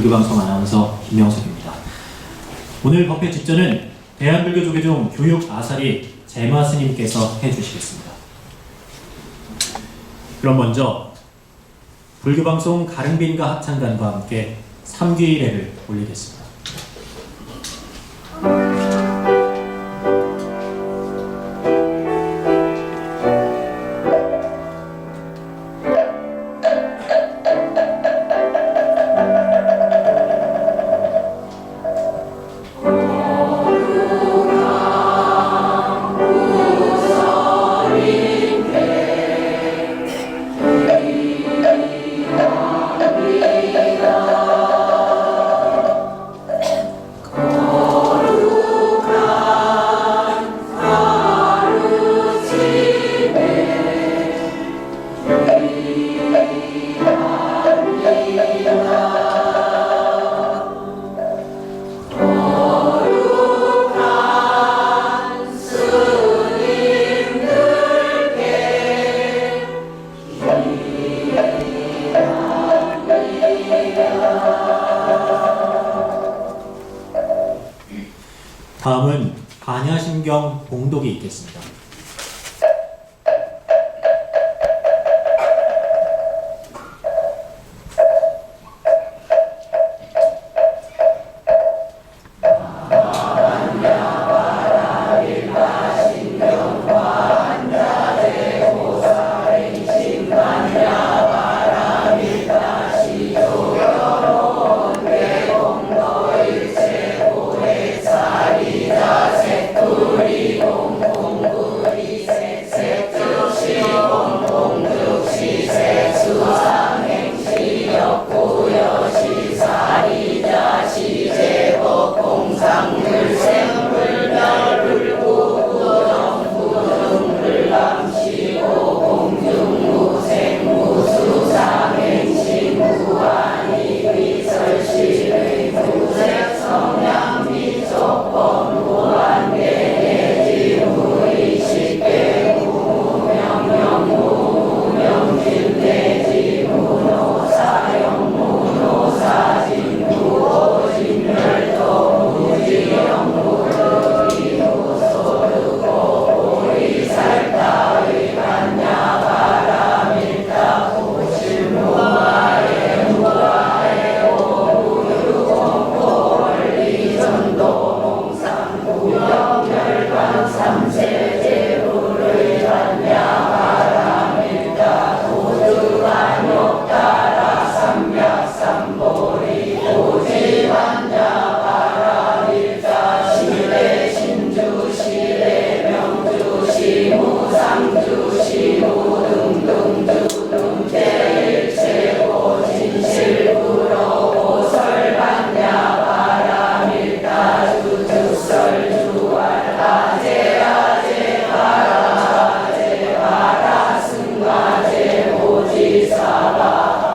불교방송 아나운서 김명석입니다. 오늘 법회 직전은 대한불교조계종 교육 아사리 제마 스님께서 해주시겠습니다. 그럼 먼저 불교방송 가릉빈가 합창단과 함께 3귀일회를 올리겠습니다. 다음은 반야심경 봉독이 있겠습니다.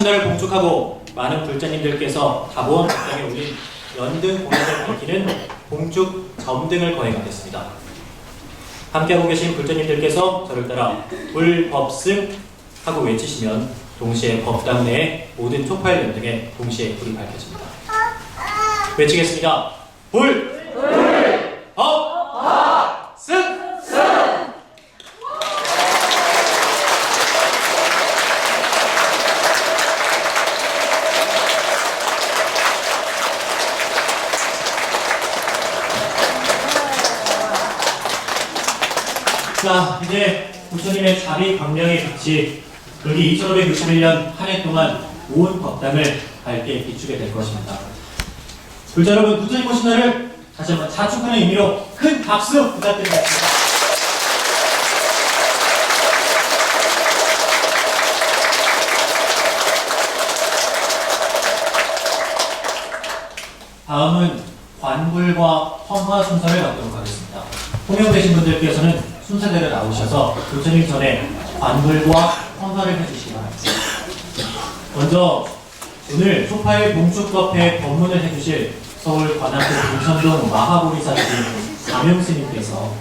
신화를 봉축하고 많은 불자님들께서 다보원 법당에 올린 연등 공연을 밝히는 봉축 점등을 거행하겠습니다. 함께하고 계신 불자님들께서 저를 따라 불법승 하고 외치시면 동시에 법당 내의 모든 촉발 연등에 동시에 불이 밝혀집니다. 외치겠습니다. 불! 법! 승! 자, 이제 부처님의 자비 광명의 빛이 여기 2561년 한 해 동안 온 법당을 밝게 비추게 될 것입니다. 불자 여러분, 부처님 오신 날을 다시 한번 자축하는 의미로 큰 박수 부탁드리겠습니다. 다음은 관불과 헌화 순서를 갖도록 하겠습니다. 호명되신 분들께서는 순서대로 나오셔서 부처님 전에 관불과 헌화를 해주시기 바랍니다. 먼저 오늘 초파일 봉축법회 법문을 해주실 서울 관악구 동천동 마하보리사님 가명스님께서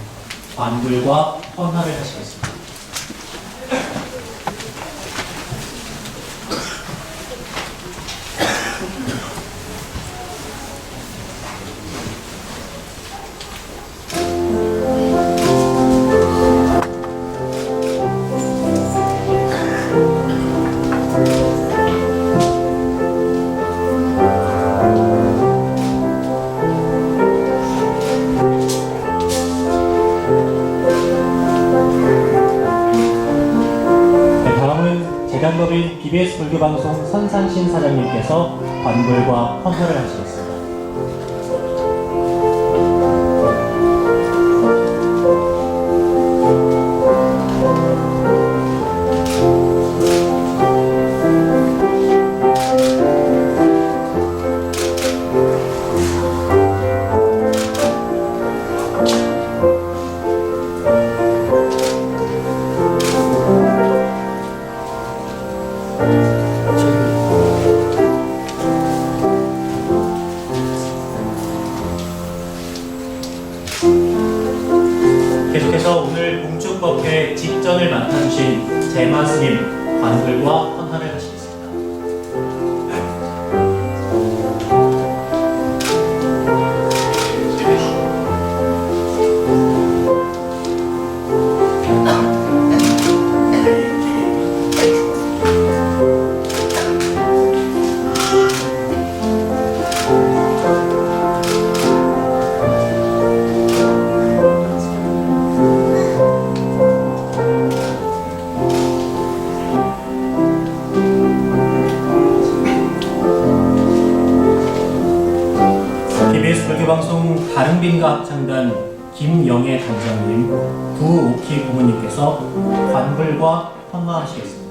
관불과 헌화를 하시겠습니다. 재단법인 BBS 불교방송 선상신 사장님께서 관불과 헌화를 하시겠습니다. 계속해서 오늘 봉축법회 직전을 맡아주신 제마스님 관불과 헌화를 하시겠습니다. KBS 불교방송 다른빈가 합창단 김영애 단장님, 구옥희 부모님께서 관불과 헌화하시겠습니다.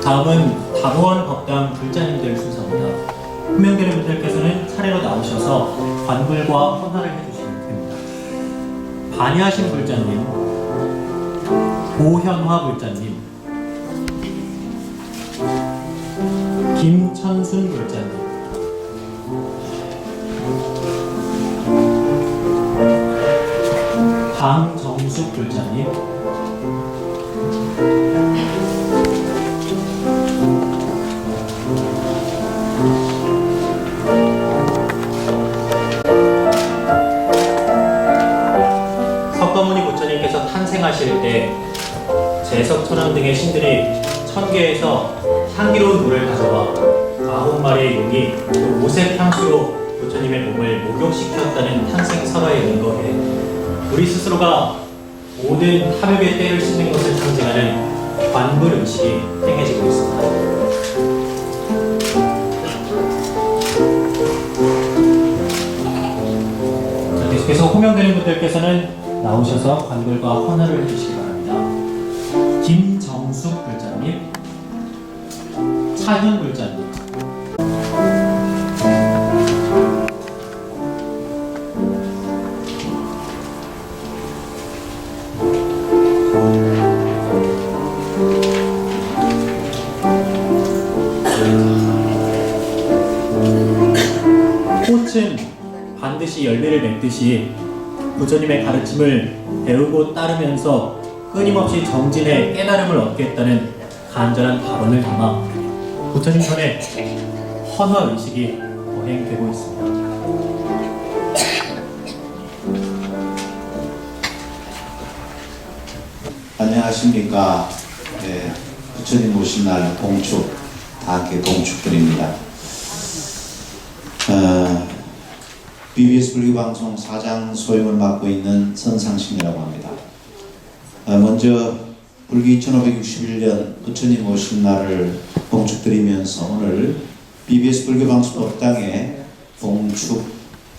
다음은 다보원 법당 불자님들 순서입니다. 호명되는 분들께서는 차례로 나오셔서 관불과 헌화를 해주시면 됩니다. 반야신 불자님, 고현화 불자님, 김천순 불자님, 강정숙 불자님, 석가모니 부처님께서 탄생하실 때 제석천왕 등의 신들이 천계에서 향기로운 물을 가져와 9마리의 용이 그 오색 향수로 부처님의 몸을 목욕시켰다는 탄생 설화에 근거해 우리 스스로가 모든 탐욕의 때를 씻는 것을 상징하는 관불 음식이 행해지고 있습니다. 자, 계속해서 호명되는 분들께서는 나오셔서 관불과 헌화를 해주시기 바랍니다. 김정숙 불자님, 차현 불자님, 꽃은 반드시 열매를 맺듯이 부처님의 가르침을 배우고 따르면서 끊임없이 정진해 깨달음을 얻겠다는 간절한 발언을 담아 부처님 전에 헌화 의식이 거행되고 있습니다. 안녕하십니까. 네, 부처님 오신 날 동축, 다 함께 동축드립니다. BBS 불교방송 사장 소임을 맡고 있는 선상신이라고 합니다. 먼저 불교 2561년 부처님 오신 날을 봉축드리면서 오늘 BBS 불교방송 법당에 봉축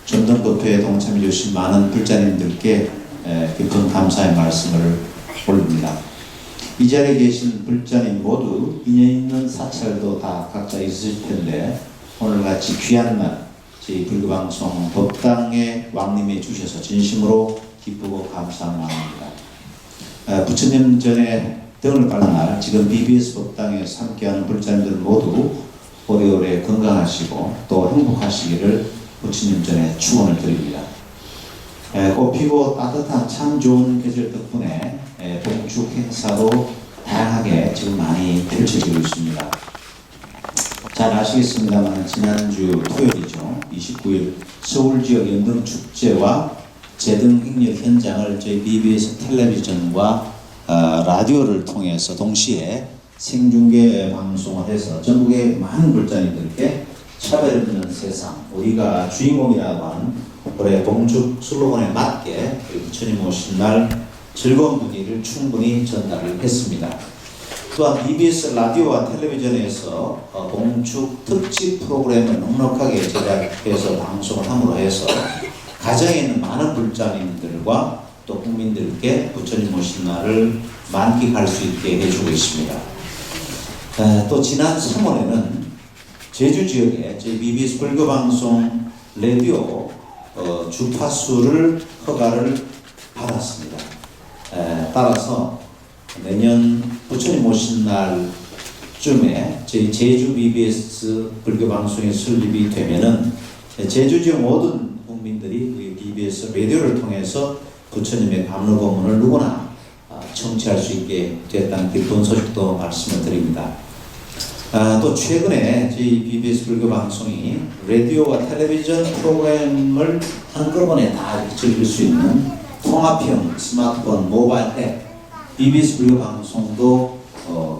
전등법회에 동참해 주신 많은 불자님들께 깊은 감사의 말씀을 올립니다. 이 자리에 계신 불자님 모두 인연 있는 사찰도 다 각자 있으실 텐데 오늘같이 귀한 날 저희 불교방송 법당에 왕림해 주셔서 진심으로 기쁘고 감사한 마음입니다. 부처님 전에 등을 깔는 날 지금 BBS 법당에 함께하는 불자님들 모두 오래오래 건강하시고 또 행복하시기를 부처님 전에 축원을 드립니다. 꽃피고 따뜻한 참 좋은 계절 덕분에 봉축 행사도 다양하게 지금 많이 펼쳐지고 있습니다. 잘 아시겠습니다만 지난주 토요일이죠. 29일 서울 지역 연등축제와 제등 행렬 현장을 저희 BBS 텔레비전과 라디오를 통해서 동시에 생중계 방송을 해서 전국의 많은 불자님들께 차별 없는 세상, 우리가 주인공이라고 하는 올해 봉축 슬로건에 맞게 부처님 오신 날 즐거운 분위기를 충분히 전달을 했습니다. 또한 BBS 라디오와 텔레비전에서 봉축 특집 프로그램을 넉넉하게 제작해서 방송을 함으로 해서 가정에 있는 많은 불자님들과 또 국민들께 부처님 오신 날을 만끽할 수 있게 해주고 있습니다. 또 지난 3월에는 제주 지역에 저희 BBS 불교방송 라디오 주파수를 허가를 받았습니다. 따라서 내년 부처님 오신 날쯤에 저희 제주 BBS 불교방송이 설립이 되면은 제주 지역 모든 국민들이 우리 BBS 라디오를 통해서 부처님의 감로법문을 누구나 청취할 수 있게 됐다는 기쁜 소식도 말씀을 드립니다. 또 최근에 저희 BBS 불교방송이 라디오와 텔레비전 프로그램을 한꺼번에 다 즐길 수 있는 통합형 스마트폰 모바일 앱 BBS 불교방송도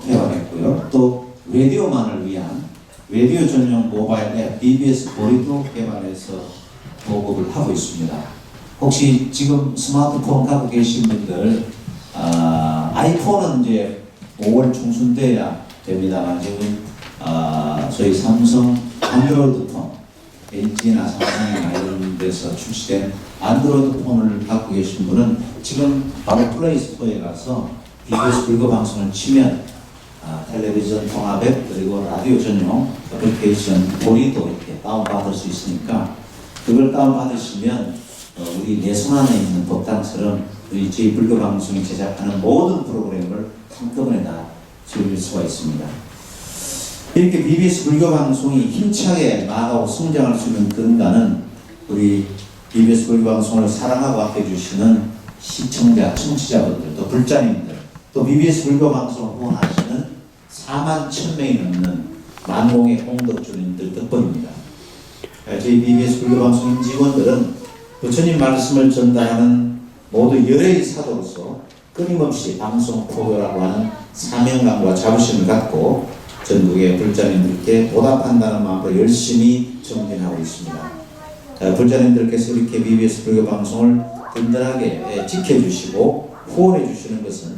개발했고요. 또 라디오만을 위한 라디오 전용 모바일 앱 BBS 보리도 개발해서 보급을 하고 있습니다. 혹시 지금 스마트폰 갖고 계신 분들 아이폰은 이제 5월 중순 돼야 됩니다만 지금 저희 삼성 안드로이드 폰, LG나 삼성이나 이런 데서 출시된 안드로이드 폰을 갖고 계신 분은 지금 바로 플레이 스토어에 가서 BBS 불교 방송을 치면 텔레비전 통합 앱 그리고 라디오 전용 애플리케이션 보리도 이렇게 다운받을 수 있으니까 그걸 다운받으시면 우리 내 손 안에 있는 법당처럼 우리 저희 불교 방송이 제작하는 모든 프로그램을 한꺼번에 다 즐길 수가 있습니다. 이렇게 BBS 불교 방송이 힘차게 나아가고 성장할 수 있는 근간은 우리 BBS 불교 방송을 사랑하고 아껴주시는 시청자, 청취자분들, 또 불자님들, 또 BBS 불교 방송을 후원하시는 4만 1,000명이 넘는 만공의 공덕주님들 덕분입니다. 저희 BBS 불교 방송 임직원들은 부처님 말씀을 전달하는 모두 열애의 사도로서 끊임없이 방송 포교라고 하는 사명감과 자부심을 갖고 전국의 불자님들께 보답한다는 마음으로 열심히 정진하고 있습니다. 불자님들께서 이렇게 BBS 불교 방송을 든든하게 지켜주시고 후원해 주시는 것은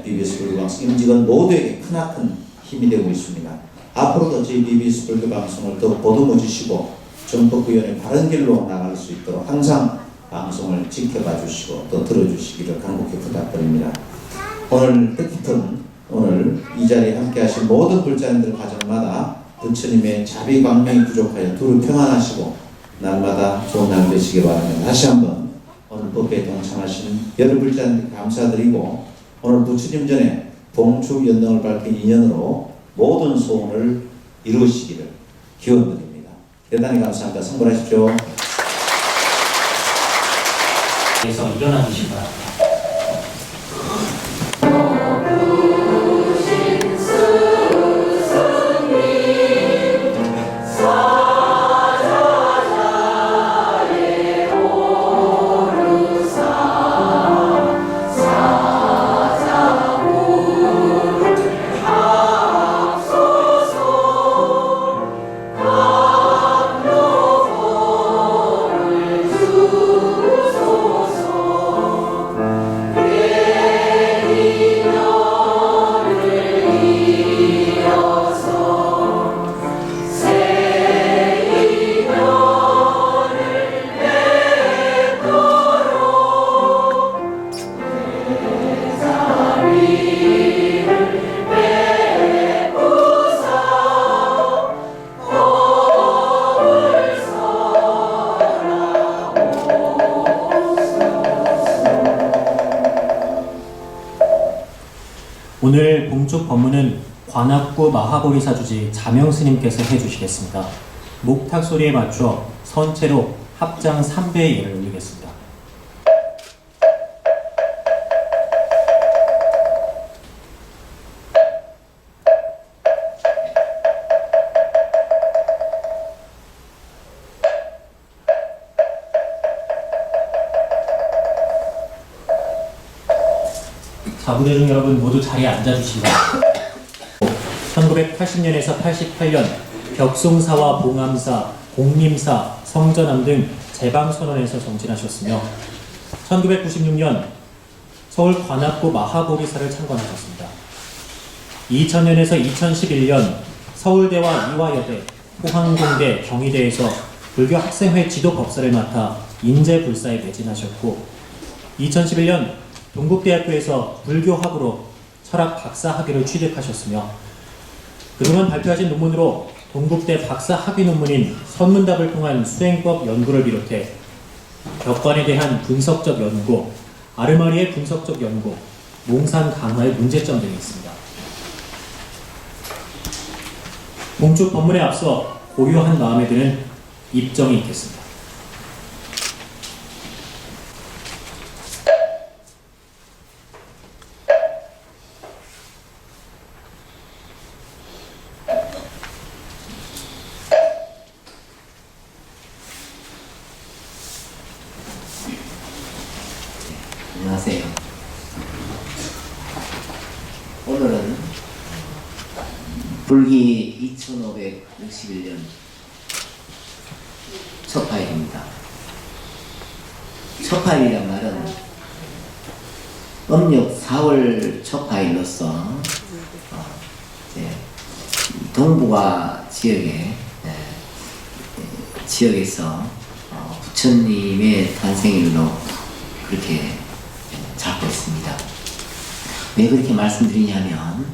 BBS 불교 방송 임직원 모두에게 크나큰 힘이 되고 있습니다. 앞으로도 저희 BBS 불교 방송을 더 보듬어 주시고 정법위원회 바른 길로 나갈 수 있도록 항상 방송을 지켜봐 주시고 또 들어주시기를 간곡히 부탁드립니다. 오늘 뜻깊은 오늘 이 자리에 함께 하신 모든 불자님들 가정마다 부처님의 자비 광명이 부족하여 두루 평안하시고 날마다 좋은 날 되시기 바랍니다. 다시 한번 오늘 법회에 동참하시는 여러 불자님들께 감사드리고 오늘 부처님 전에 봉축 연등을 밝힌 인연으로 모든 소원을 이루시기를 기원드립니다. 대단히 감사합니다. 성불하십시오. 그래서 일어나 주시기 바랍니다. 오늘 봉축 법문은 관악구 마하보리사 주지 자명스님께서 해주시겠습니다. 목탁 소리에 맞춰 선체로 합장 3배의 예를 올리겠습니다. 자부대중 여러분 모두 자리에 앉아주시기 바랍니다. 1980년에서 88년 벽송사와 봉암사, 공림사, 성전암 등 제방선언에서 정진하셨으며 1996년 서울 관악구 마하보리사를 창건하셨습니다. 2000년에서 2011년 서울대와 이화여대, 포항공대, 경희대에서 불교 학생회 지도 법사를 맡아 인재불사에 매진하셨고 2011년 동국대학교에서 불교학으로 철학 박사 학위를 취득하셨으며 그동안 발표하신 논문으로 동국대 박사 학위 논문인 선문답을 통한 수행법 연구를 비롯해 벽관에 대한 분석적 연구, 아르마리의 분석적 연구, 몽산 강화의 문제점 등이 있습니다. 봉축 법문에 앞서 고요한 마음에 드는 입정이 있겠습니다. 안녕하세요. 오늘은 불기 2561년 초파일입니다. 초파일이란 말은 음력 4월 초파일로서 동북아 지역에서 부처님의 탄생일로 그렇게 잡고 있습니다. 왜 그렇게 말씀드리냐면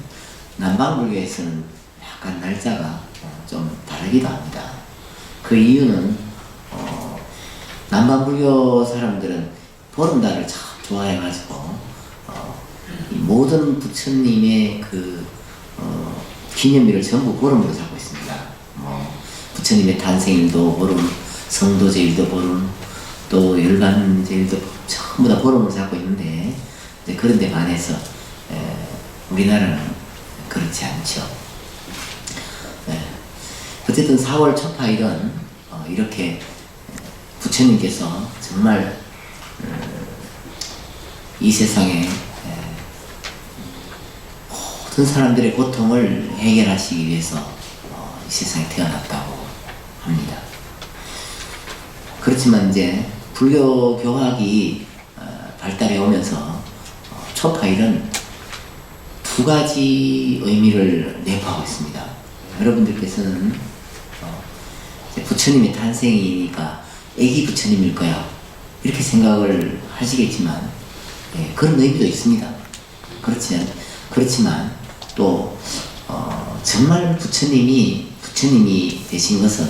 남방불교에서는 약간 날짜가 좀 다르기도 합니다. 그 이유는 남방불교 사람들은 보름달을 참 좋아해가지고 이 모든 부처님의 기념일을 전부 보름으로 잡고 있습니다. 부처님의 탄생일도 보름, 성도제일도 보름, 또 열반제일도 전부 다 보름으로 잡고 있는데 그런데 반해서 우리나라는 그렇지 않죠. 어쨌든 4월 초파일은 이렇게 부처님께서 정말 이 세상에 모든 사람들의 고통을 해결하시기 위해서 이 세상에 태어났다고 합니다. 그렇지만 이제 불교 교학이 발달해 오면서 초파일은 두 가지 의미를 내포하고 있습니다. 여러분들께서는 부처님의 탄생이니까 애기 부처님일 거야 이렇게 생각을 하시겠지만 그런 의미도 있습니다. 그렇지만 또 정말 부처님이 되신 것은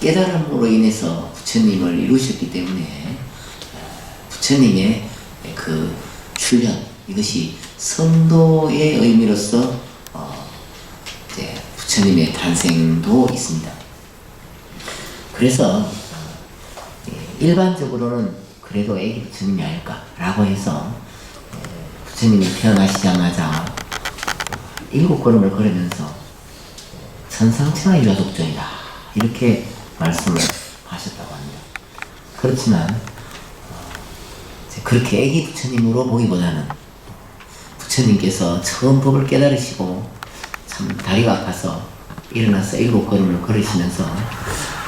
깨달음으로 인해서 부처님을 이루셨기 때문에 부처님의 그 출현 이것이 성도의 의미로서 이제 부처님의 탄생도 있습니다. 그래서 일반적으로는 그래도 애기 부처님이 아닐까라고 해서 부처님이 태어나시자마자 7걸음을 걸으면서 천상천하의 유아독존이다 이렇게 말씀을 하셨다고 합니다. 그렇지만 그렇게 애기 부처님으로 보기보다는 부처님께서 처음 법을 깨달으시고 참 다리가 아파서 일어나서 7걸음을 걸으시면서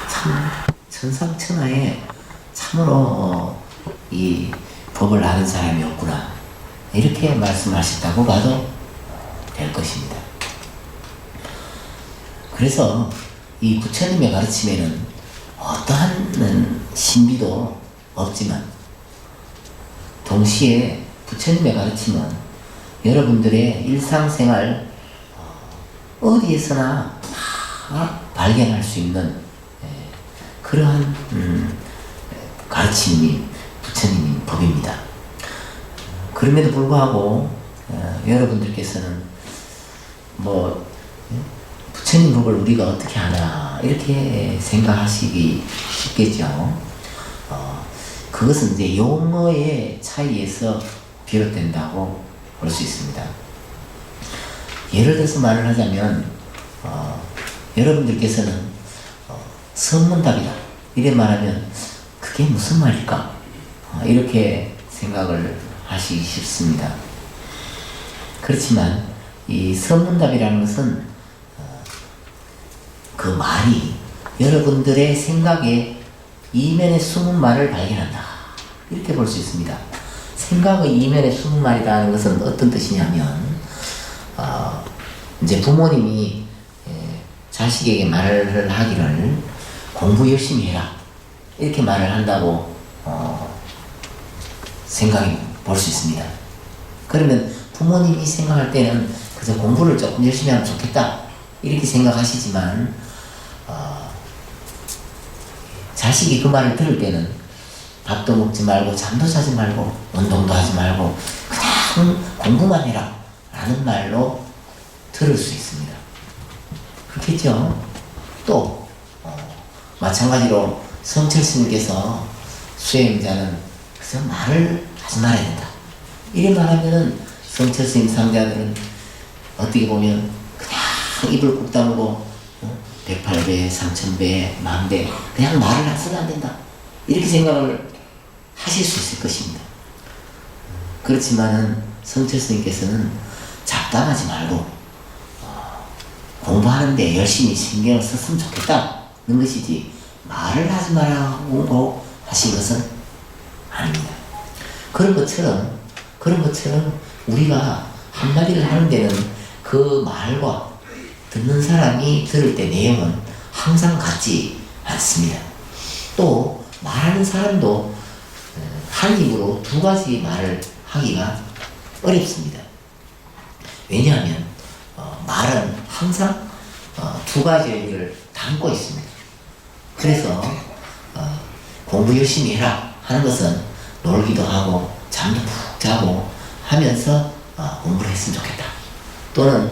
참 천상천하에 참으로 이 법을 아는 사람이 없구나 이렇게 말씀하셨다고 봐도 될 것입니다. 그래서 이 부처님의 가르침에는 어떠한 신비도 없지만 동시에 부처님의 가르침은 여러분들의 일상생활 어디에서나 다 발견할 수 있는 그러한 가르침이 부처님의 법입니다. 그럼에도 불구하고 여러분들께서는 뭐 부처님 법을 우리가 어떻게 하나 이렇게 생각하시기 쉽겠죠. 그것은 이제 용어의 차이에서 비롯된다고 볼 수 있습니다. 예를 들어서 말을 하자면 여러분들께서는 선문답이다 이래 말하면 그게 무슨 말일까 이렇게 생각을 하시기 쉽습니다. 그렇지만 이 선문답이라는 것은 그 말이 여러분들의 생각에 이면에 숨은 말을 발견한다 이렇게 볼 수 있습니다. 생각의 이면에 숨은 말이라는 것은 어떤 뜻이냐면 이제 부모님이 자식에게 말을 하기를 공부 열심히 해라 이렇게 말을 한다고 생각해 볼 수 있습니다. 그러면 부모님이 생각할 때는 그저 공부를 조금 열심히 하면 좋겠다 이렇게 생각하시지만 자식이 그 말을 들을 때는 밥도 먹지 말고 잠도 자지 말고 운동도 하지 말고 그냥 공부만 해라 라는 말로 들을 수 있습니다. 그렇겠죠? 또 마찬가지로 성철 스님께서 수행자는 그저 말을 하지 말아야 된다 이래 말하면은 성철 스님 상자들은 어떻게 보면 그냥 입을 꾹 다물고 108배, 3000배, 10,000배 그냥 말을 해서는 안 된다 이렇게 생각을 하실 수 있을 것입니다. 그렇지만은 성철 스님께서는 잡담하지 말고 공부하는데 열심히 신경을 썼으면 좋겠다는 것이지 말을 하지 말라고 하신 것은 아닙니다. 그런 것처럼 우리가 한마디를 하는 데는 그 말과 듣는 사람이 들을 때 내용은 항상 같지 않습니다. 또 말하는 사람도 한 입으로 두 가지 말을 하기가 어렵습니다. 왜냐하면 말은 항상 두 가지 의미를 담고 있습니다. 그래서 공부 열심히 해라 하는 것은 놀기도 하고 잠도 푹 자고 하면서 공부를 했으면 좋겠다. 또는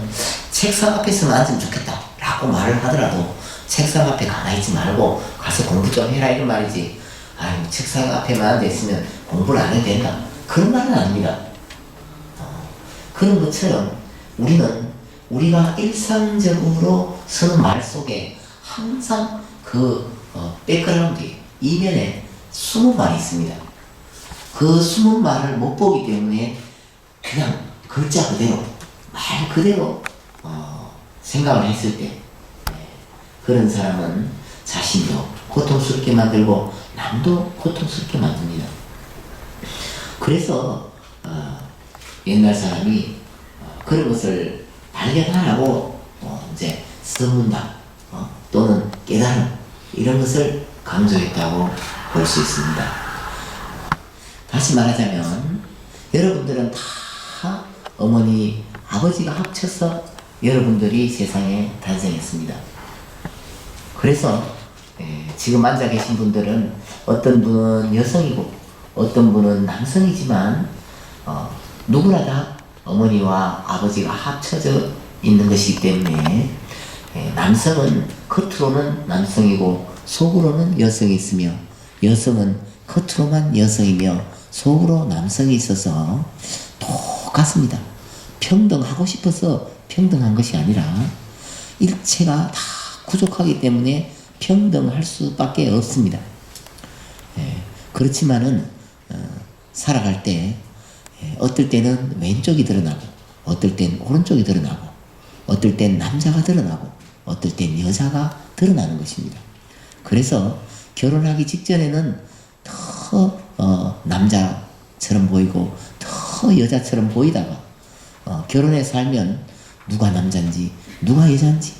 책상 앞에서만 앉으면 좋겠다 라고 말을 하더라도 책상 앞에 가만히 있지 말고 가서 공부 좀 해라 이런 말이지 아유 책상 앞에만 앉아있으면 공부를 안 해도 된다 그런 말은 아닙니다. 그런 것처럼 우리가 일상적으로 쓰는 말 속에 항상 그 백그라운드에 이면에 숨은 말이 있습니다. 그 숨은 말을 못 보기 때문에 그냥 글자 그대로 말 그대로 생각을 했을 때 그런 사람은 자신도 고통스럽게 만들고 남도 고통스럽게 만듭니다. 그래서 옛날 사람이 그런 것을 발견하라고 이제 선문답 또는 깨달음 이런 것을 강조했다고 볼 수 있습니다. 다시 말하자면 여러분들은 다 어머니 아버지가 합쳐서 여러분들이 세상에 탄생했습니다. 그래서 지금 앉아 계신 분들은 어떤 분은 여성이고 어떤 분은 남성이지만 누구나 다 어머니와 아버지가 합쳐져 있는 것이기 때문에 남성은 겉으로는 남성이고 속으로는 여성이 있으며 여성은 겉으로만 여성이며 속으로 남성이 있어서 똑같습니다. 평등하고 싶어서 평등한 것이 아니라 일체가 다 부족하기 때문에 평등할 수밖에 없습니다. 그렇지만은 살아갈 때 어떨 때는 왼쪽이 드러나고 어떨 땐 오른쪽이 드러나고 어떨 땐 남자가 드러나고 어떨 땐 여자가 드러나는 것입니다. 그래서 결혼하기 직전에는 더 남자처럼 보이고 더 여자처럼 보이다가 결혼해 살면 누가 남자인지 누가 여자인지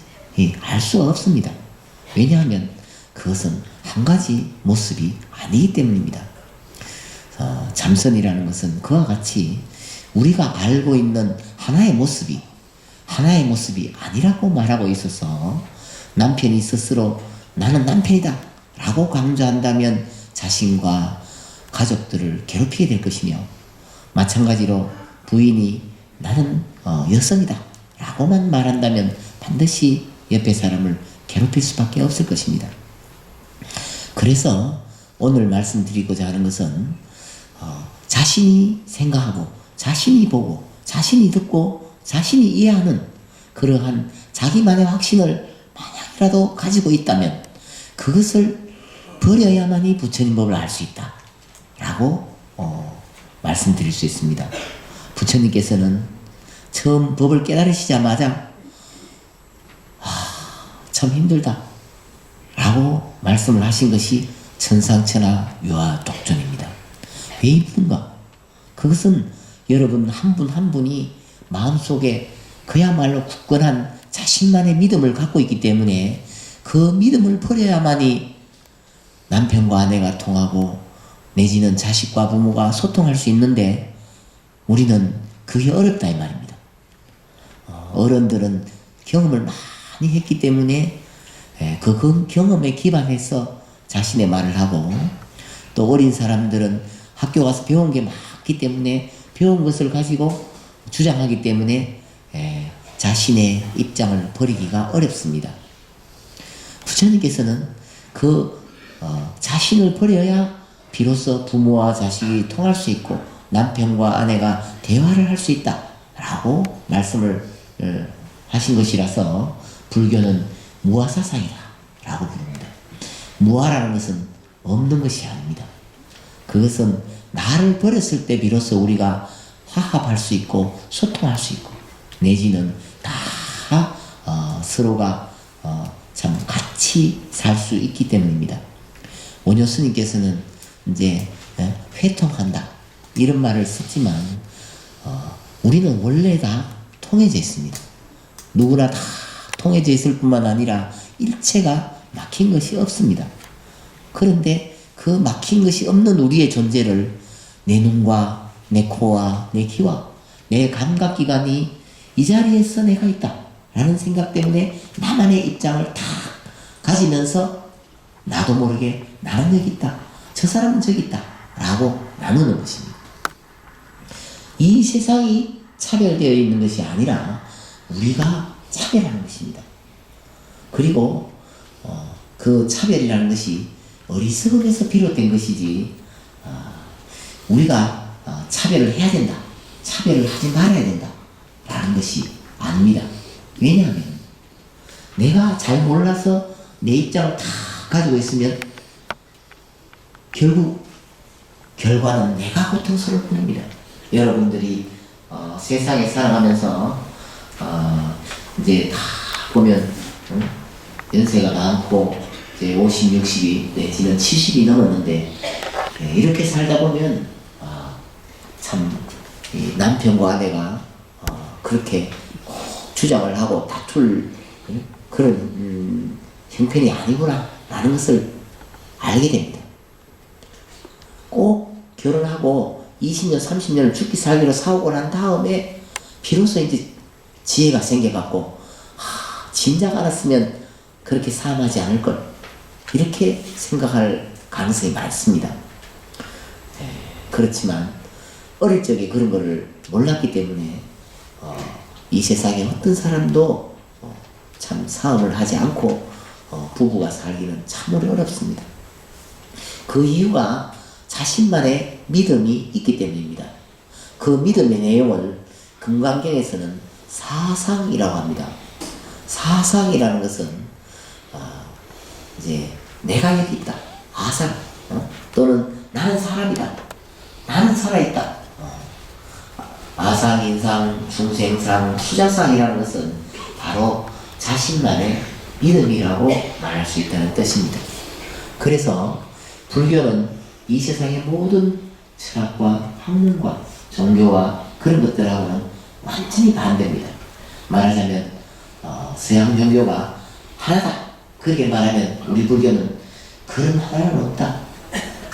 알 수가 없습니다. 왜냐하면 그것은 한 가지 모습이 아니기 때문입니다. 잠선이라는 것은 그와 같이 우리가 알고 있는 하나의 모습이 아니라고 말하고 있어서 남편이 스스로 나는 남편이다 라고 강조한다면 자신과 가족들을 괴롭히게 될 것이며 마찬가지로 부인이 나는 여성이다 라고만 말한다면 반드시 옆에 사람을 괴롭힐 수밖에 없을 것입니다. 그래서 오늘 말씀드리고자 하는 것은 자신이 생각하고 자신이 보고 자신이 듣고 자신이 이해하는 그러한 자기만의 확신을 만약이라도 가지고 있다면 그것을 버려야만이 부처님 법을 알 수 있다 라고 말씀드릴 수 있습니다. 부처님께서는 처음 법을 깨달으시자마자 참 힘들다 라고 말씀을 하신 것이 천상천하 유아독존입니다. 왜 힘든가? 그것은 여러분 한 분 한 분이 마음속에 그야말로 굳건한 자신만의 믿음을 갖고 있기 때문에 그 믿음을 버려야만이 남편과 아내가 통하고 내지는 자식과 부모가 소통할 수 있는데 우리는 그게 어렵다 이 말입니다. 어른들은 경험을 많이 했기 때문에 그 경험에 기반해서 자신의 말을 하고 또 어린 사람들은 학교 가서 배운 게 많기 때문에 배운 것을 가지고 주장하기 때문에 자신의 입장을 버리기가 어렵습니다. 부처님께서는 자신을 버려야 비로소 부모와 자식이 통할 수 있고 남편과 아내가 대화를 할 수 있다 라고 말씀을 하신 것이라서 불교는 무아사상이다 라고 부릅니다. 무아라는 것은 없는 것이 아닙니다. 그것은 나를 버렸을 때 비로소 우리가 화합할 수 있고 소통할 수 있고 내지는 다 서로가 참 같이 살 수 있기 때문입니다. 원효 스님께서는 이제 회통한다 이런 말을 썼지만 우리는 원래 다 통해져 있습니다. 누구나 다 통해져 있을 뿐만 아니라 일체가 막힌 것이 없습니다. 그런데 그 막힌 것이 없는 우리의 존재를 내 눈과 내 코와 내 귀와 내 감각기관이 이 자리에서 내가 있다 라는 생각 때문에 나만의 입장을 다 가지면서 나도 모르게 나는 여기 있다 저 사람은 저기 있다 라고 나누는 것입니다. 이 세상이 차별되어 있는 것이 아니라 우리가 차별하는 것입니다. 그리고 그 차별이라는 것이 어리석음에서 비롯된 것이지 우리가 차별을 해야 된다 차별을 하지 말아야 된다 라는 것이 아닙니다. 왜냐하면 내가 잘 몰라서 내 입장을 다 가지고 있으면 결국 결과는 내가 고통스러울 뿐입니다. 여러분들이 세상에 살아가면서 이제 다 보면 연세가 많고 이제 50, 60이 내지는 70이 넘었는데 이렇게 살다 보면 참 남편과 아내가 그렇게 주장을 하고 다툴 그런 형편이 아니구나 라는 것을 알게 됩니다. 꼭 결혼하고 20년, 30년을 죽기 살기로 싸우고 난 다음에 비로소 이제 지혜가 생겨갖고 진작 알았으면 그렇게 싸움하지 않을걸 이렇게 생각할 가능성이 많습니다. 그렇지만 어릴 적에 그런 거를 몰랐기 때문에 이 세상에 어떤 사람도 참 싸움을 하지 않고 부부가 살기는 참으로 어렵습니다. 그 이유가 자신만의 믿음이 있기 때문입니다. 그 믿음의 내용을 금강경에서는 사상이라고 합니다. 사상이라는 것은 이제 내가 여기 있다. 아상 또는 나는 사람이다. 나는 살아있다. 아상, 인상, 중생상, 수자상이라는 것은 바로 자신만의 믿음이라고 말할 수 있다는 뜻입니다. 그래서 불교는 이 세상의 모든 철학과 학문과 종교와 그런 것들하고는 완전히 반대입니다. 말하자면 서양 종교가 하나다. 그렇게 말하면 우리 불교는 그런 하나는 없다.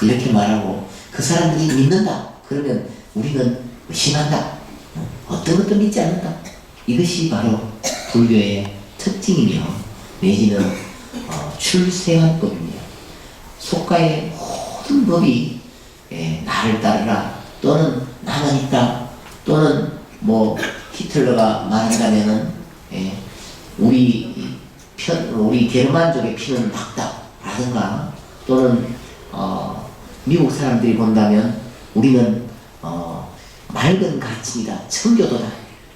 이렇게 말하고 그 사람들이 믿는다. 그러면 우리는 의심한다. 어떤 것도 믿지 않는다. 이것이 바로 불교의 특징이며 내지는 출세한법입니다. 속가의 모든 법이 나를 따르라 또는 나는 있다 또는 뭐 히틀러가 말한다면은 우리 게르만족의 피는 맑다 라든가 또는 미국 사람들이 본다면 우리는 맑은 가치이다 청교도다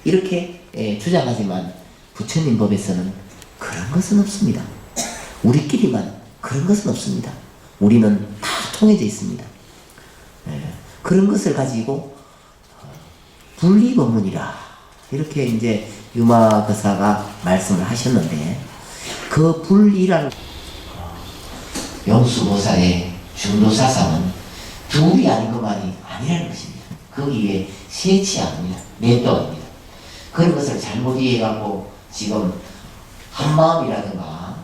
이렇게 주장하지만 부처님 법에서는 그런 것은 없습니다. 우리끼리만 그런 것은 없습니다. 우리는 다 통해져 있습니다. 그런 것을 가지고 분리법문이라 이렇게 이제 유마거사가 말씀을 하셨는데 그 분리라는 용수보살의 중도사상은 둘이 아닌 것만이 아니라는 것입니다. 거기에 세치합니다. 넷도입니다. 그런 것을 잘못 이해하고 지금 한마음이라든가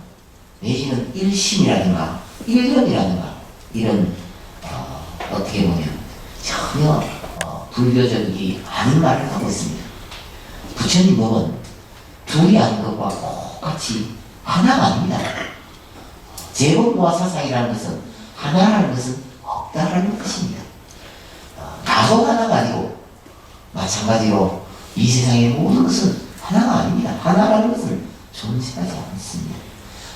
내지는 일심이라든가 일념이라든가 이런 어떻게 보면 전혀 불교적이 아닌 말을 하고 있습니다. 부처님 법은 둘이 아닌 것과 똑같이 하나가 아닙니다. 제법모아사상이라는 것은 하나라는 것은 없다라는 것입니다. 다소 하나가 아니고 마찬가지로 이 세상의 모든 것은 하나가 아닙니다. 하나라는 것은 존재하지 않습니다.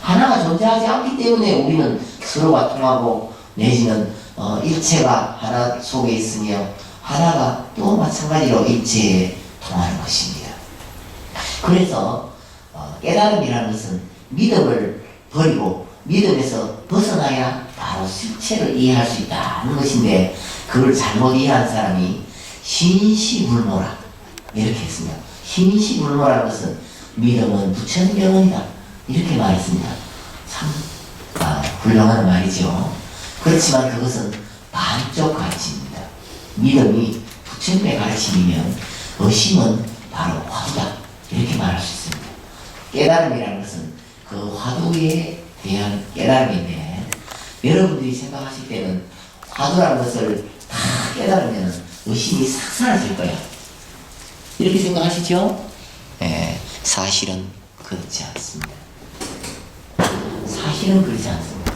하나가 존재하지 않기 때문에 우리는 서로가 통하고 내지는 일체가 하나 속에 있으며 하나가 또 마찬가지로 일체에 통하는 것입니다. 그래서 깨달음이라는 것은 믿음을 버리고 믿음에서 벗어나야 바로 실체를 이해할 수 있다는 것인데 그걸 잘못 이해한 사람이 신시불모라 이렇게 했습니다. 신시불모라는 것은 믿음은 부처님 명언이다 이렇게 말했습니다. 참 훌륭한 말이죠. 그렇지만 그것은 반쪽 가르침입니다. 믿음이 부처님의 가르침이면 의심은 바로 화두다 이렇게 말할 수 있습니다. 깨달음이라는 것은 그 화두에 대한 깨달음인데 여러분들이 생각하실 때는 화두라는 것을 다 깨달으면 의심이 싹 사라질 거야. 이렇게 생각하시죠? 사실은 그렇지 않습니다. 사실은 그렇지 않습니다.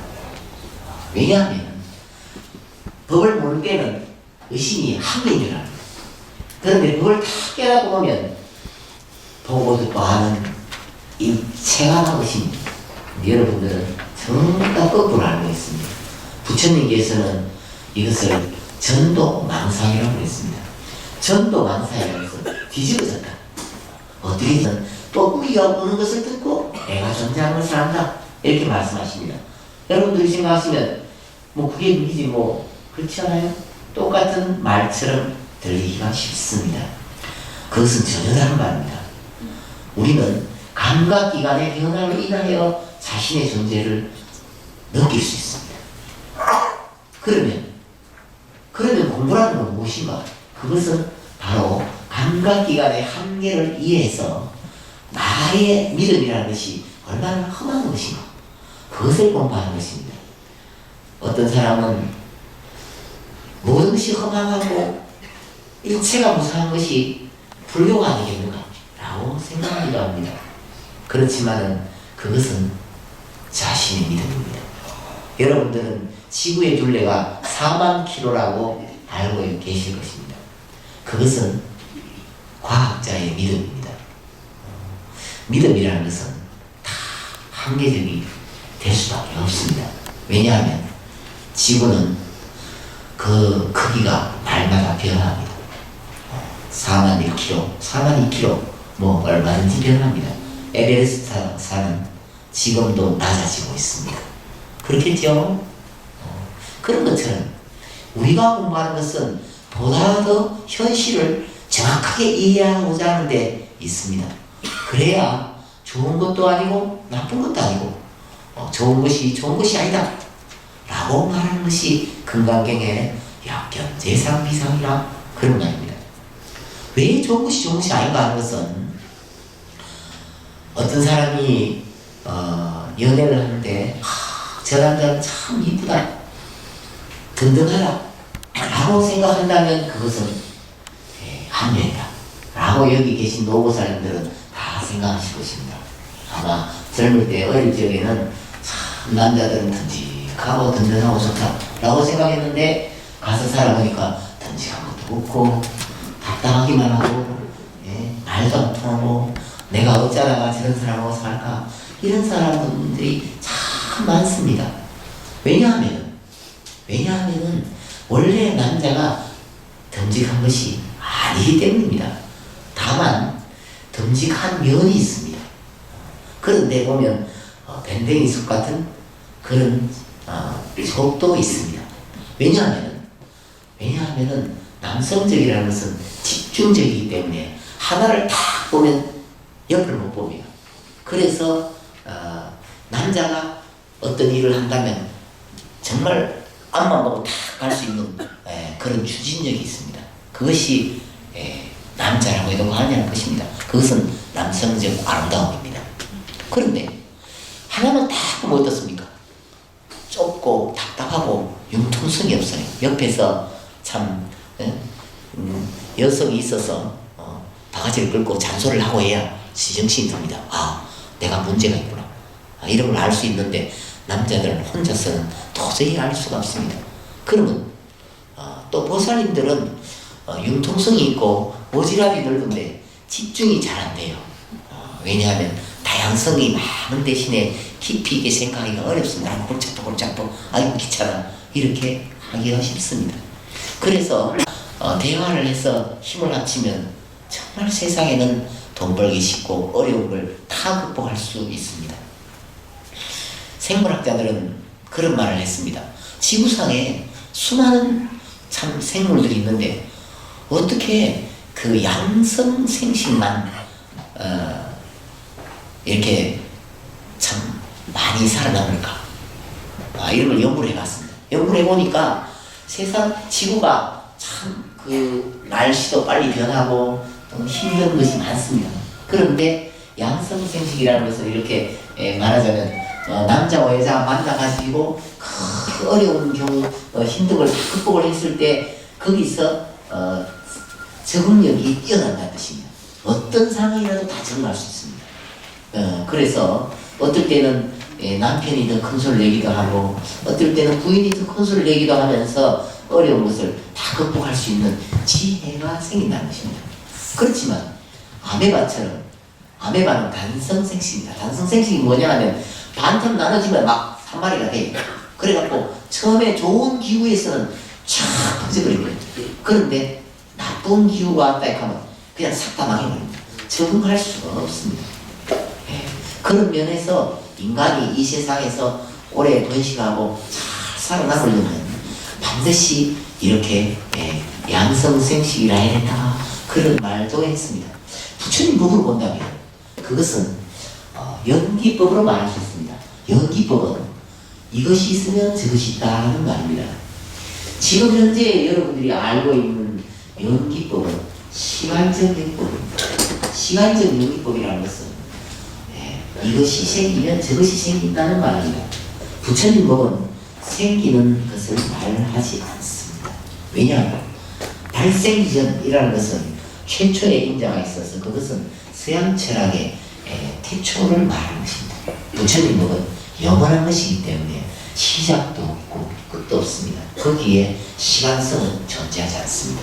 왜냐하면 법을 모를 때는 의심이 한계인 줄 압니다. 그런데 법을 다 깨닫고 보면 보고 듣고 하는 일체가 의심입니다. 여러분들은 전부 다 거꾸로 알고 있습니다. 부처님께서는 이것을 전도망상이라고 했습니다. 전도망상이라고 해서 뒤집어졌다. 어떻게든 또 우리가 보는 것을 듣고 내가 존재하는 것을 안다 이렇게 말씀하십니다. 여러분들이 생각하시면 뭐 그게 믿기지 뭐 그렇지 않아요? 똑같은 말처럼 들리기가 쉽습니다. 그것은 전혀 다른 말입니다. 우리는 감각기관의 변화로 인하여 자신의 존재를 느낄 수 있습니다. 그러면 공부라는 건 무엇인가? 그것은 바로 감각기관의 한계를 이해해서 나의 믿음이라는 것이 얼마나 험한 것인가? 그것을 공부하는 것입니다. 어떤 사람은 모든 것이 험하고 일체가 무상한 것이 불교가 아니겠는가? 라고 생각하기도 합니다. 그렇지만은 그것은 자신의 믿음입니다. 여러분들은 지구의 둘레가 4만 킬로라고 알고 계실 것입니다. 그것은 과학자의 믿음입니다. 믿음이라는 것은 다 한계적인 될 수밖에 없습니다. 왜냐하면 지구는 그 크기가 날마다 변합니다. 4만 1km, 4만 2km 뭐 얼마든지 변합니다. 에베레스트 산은 지금도 낮아지고 있습니다. 그렇겠죠? 그런 것처럼 우리가 공부하는 것은 보다 더 현실을 정확하게 이해하고자 하는 데 있습니다. 그래야 좋은 것도 아니고 나쁜 것도 아니고 좋은 것이 아니다 라고 말하는 것이 금강경의 역견재상비상이라 그런 말입니다. 왜 좋은 것이 아닌가 하는 것은 어떤 사람이 연애를 하는데 저 남자는 참 이쁘다 든든하다 라고 생각한다면 그것은 한명이다 라고 여기 계신 노보살님들은 다 생각하실 것입니다. 아마 젊을 때 어릴 적에는 참 남자들은 든직하고 든든하고 좋다 라고 생각했는데 가서 살아보니까 든직한 것도 없고 답답하기만 하고 말도 안 통하고 내가 어쩌다가 저런 사람하고 살까 이런 사람들이 참 많습니다. 왜냐하면은 원래 남자가 듬직한 것이 아니기 때문입니다. 다만 듬직한 면이 있습니다. 그런데 보면 밴댕이 속 같은 그런 속도 있습니다. 왜냐하면은 남성적이라는 것은 집중적이기 때문에 하나를 딱 보면 옆을 못 봅니다. 그래서 남자가 어떤 일을 한다면 정말 앞만 보고 딱 갈 수 있는 그런 추진력이 있습니다. 그것이 남자라고 해도 과언이 것입니다. 그것은 남성적 아름다움입니다. 그런데 하나만 딱 보면 어떻습니까? 좁고 답답하고 융통성이 없어요. 옆에서 참 여성이 있어서 바가지를 끌고 잔소리를 하고 해야 지정신이 듭니다. 아, 내가 문제가 있구나. 이런 걸 알 수 있는데 남자들은 혼자서는 도저히 알 수가 없습니다. 그러면 또 보살님들은 융통성이 있고 오지랖이 넓은데 집중이 잘 안 돼요. 왜냐하면 다양성이 많은 대신에 깊이 있게 생각하기가 어렵습니다. 골짝도 아이고 귀찮아 이렇게 하기가 쉽습니다. 그래서 대화를 해서 힘을 합치면 정말 세상에는 돈 벌기 쉽고 어려운 걸 다 극복할 수 있습니다. 생물학자들은 그런 말을 했습니다. 지구상에 수많은 참 생물들이 있는데 어떻게 그 양성 생식만 이렇게 참 많이 살아남을까? 이런 걸 연구를 해봤습니다. 연구를 해보니까 세상 지구가 참 그 날씨도 빨리 변하고 힘든 것이 많습니다. 그런데 양성생식이라는 것은 이렇게 말하자면 남자와 여자가 만나가지고 그 어려운 경우 힘든 걸 다 극복을 했을 때 거기서 적응력이 뛰어난다는 뜻입니다. 어떤 상황이라도 다 적응할 수 있습니다. 그래서 어떨 때는 남편이 더 큰 소리를 내기도 하고 어떨 때는 부인이 더 큰 소리를 내기도 하면서 어려운 것을 다 극복할 수 있는 지혜가 생긴다는 것입니다. 그렇지만 아메바는 단성생식입니다. 단성생식이 뭐냐 하면 반틈 나눠지면 막 한 마리가 돼요. 그래갖고 처음에 좋은 기후에서는 쫙 퍼져버립니다. 그런데 나쁜 기후가 왔다 하면 그냥 싹 다 망해버립니다. 적응할 수가 없습니다. 그런 면에서 인간이 이 세상에서 오래 번식하고 잘 살아남으려면 반드시 이렇게 양성생식이라 해야 된다 그런 말도 했습니다. 부처님 법으로 본다면 그것은 연기법으로 말할 수 있습니다. 연기법은 이것이 있으면 저것이 있다는 말입니다. 지금 현재 여러분들이 알고 있는 연기법은 시간적 연기법입니다. 시간적 연기법이라는 것은 이것이 생기면 저것이 생긴다는 말입니다. 부처님 법은 생기는 것을 말하지 않습니다. 왜냐하면 발생전이라는 것은 최초의 인자가 있어서 그것은 서양 철학의 태초를 말하는 것입니다. 부처님 법은 영원한 것이기 때문에 시작도 없고 끝도 없습니다. 거기에 시간성은 존재하지 않습니다.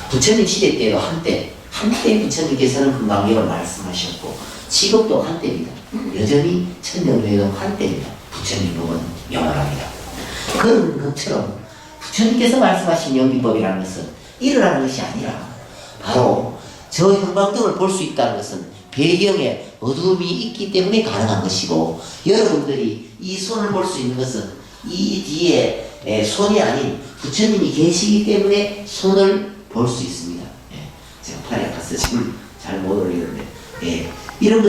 부처님 시대 때도 한때 부처님께서는 금강경을 말씀하셨고 지금도 한때입니다. 여전히 천년후에도 한때입니다. 부처님 법은 영원합니다. 그런 것처럼 부처님께서 말씀하신 연기법이라는 것은 일어나는 것이 아니라 바로 저 형광등을 볼 수 있다는 것은 배경에 어두움이 있기 때문에 가능한 것이고, 여러분들이 이 손을 볼 수 있는 것은 이 뒤에 손이 아닌 부처님이 계시기 때문에 손을 볼 수 있습니다. 제가 팔이 아파서 지금 잘 못 올리는데, 이런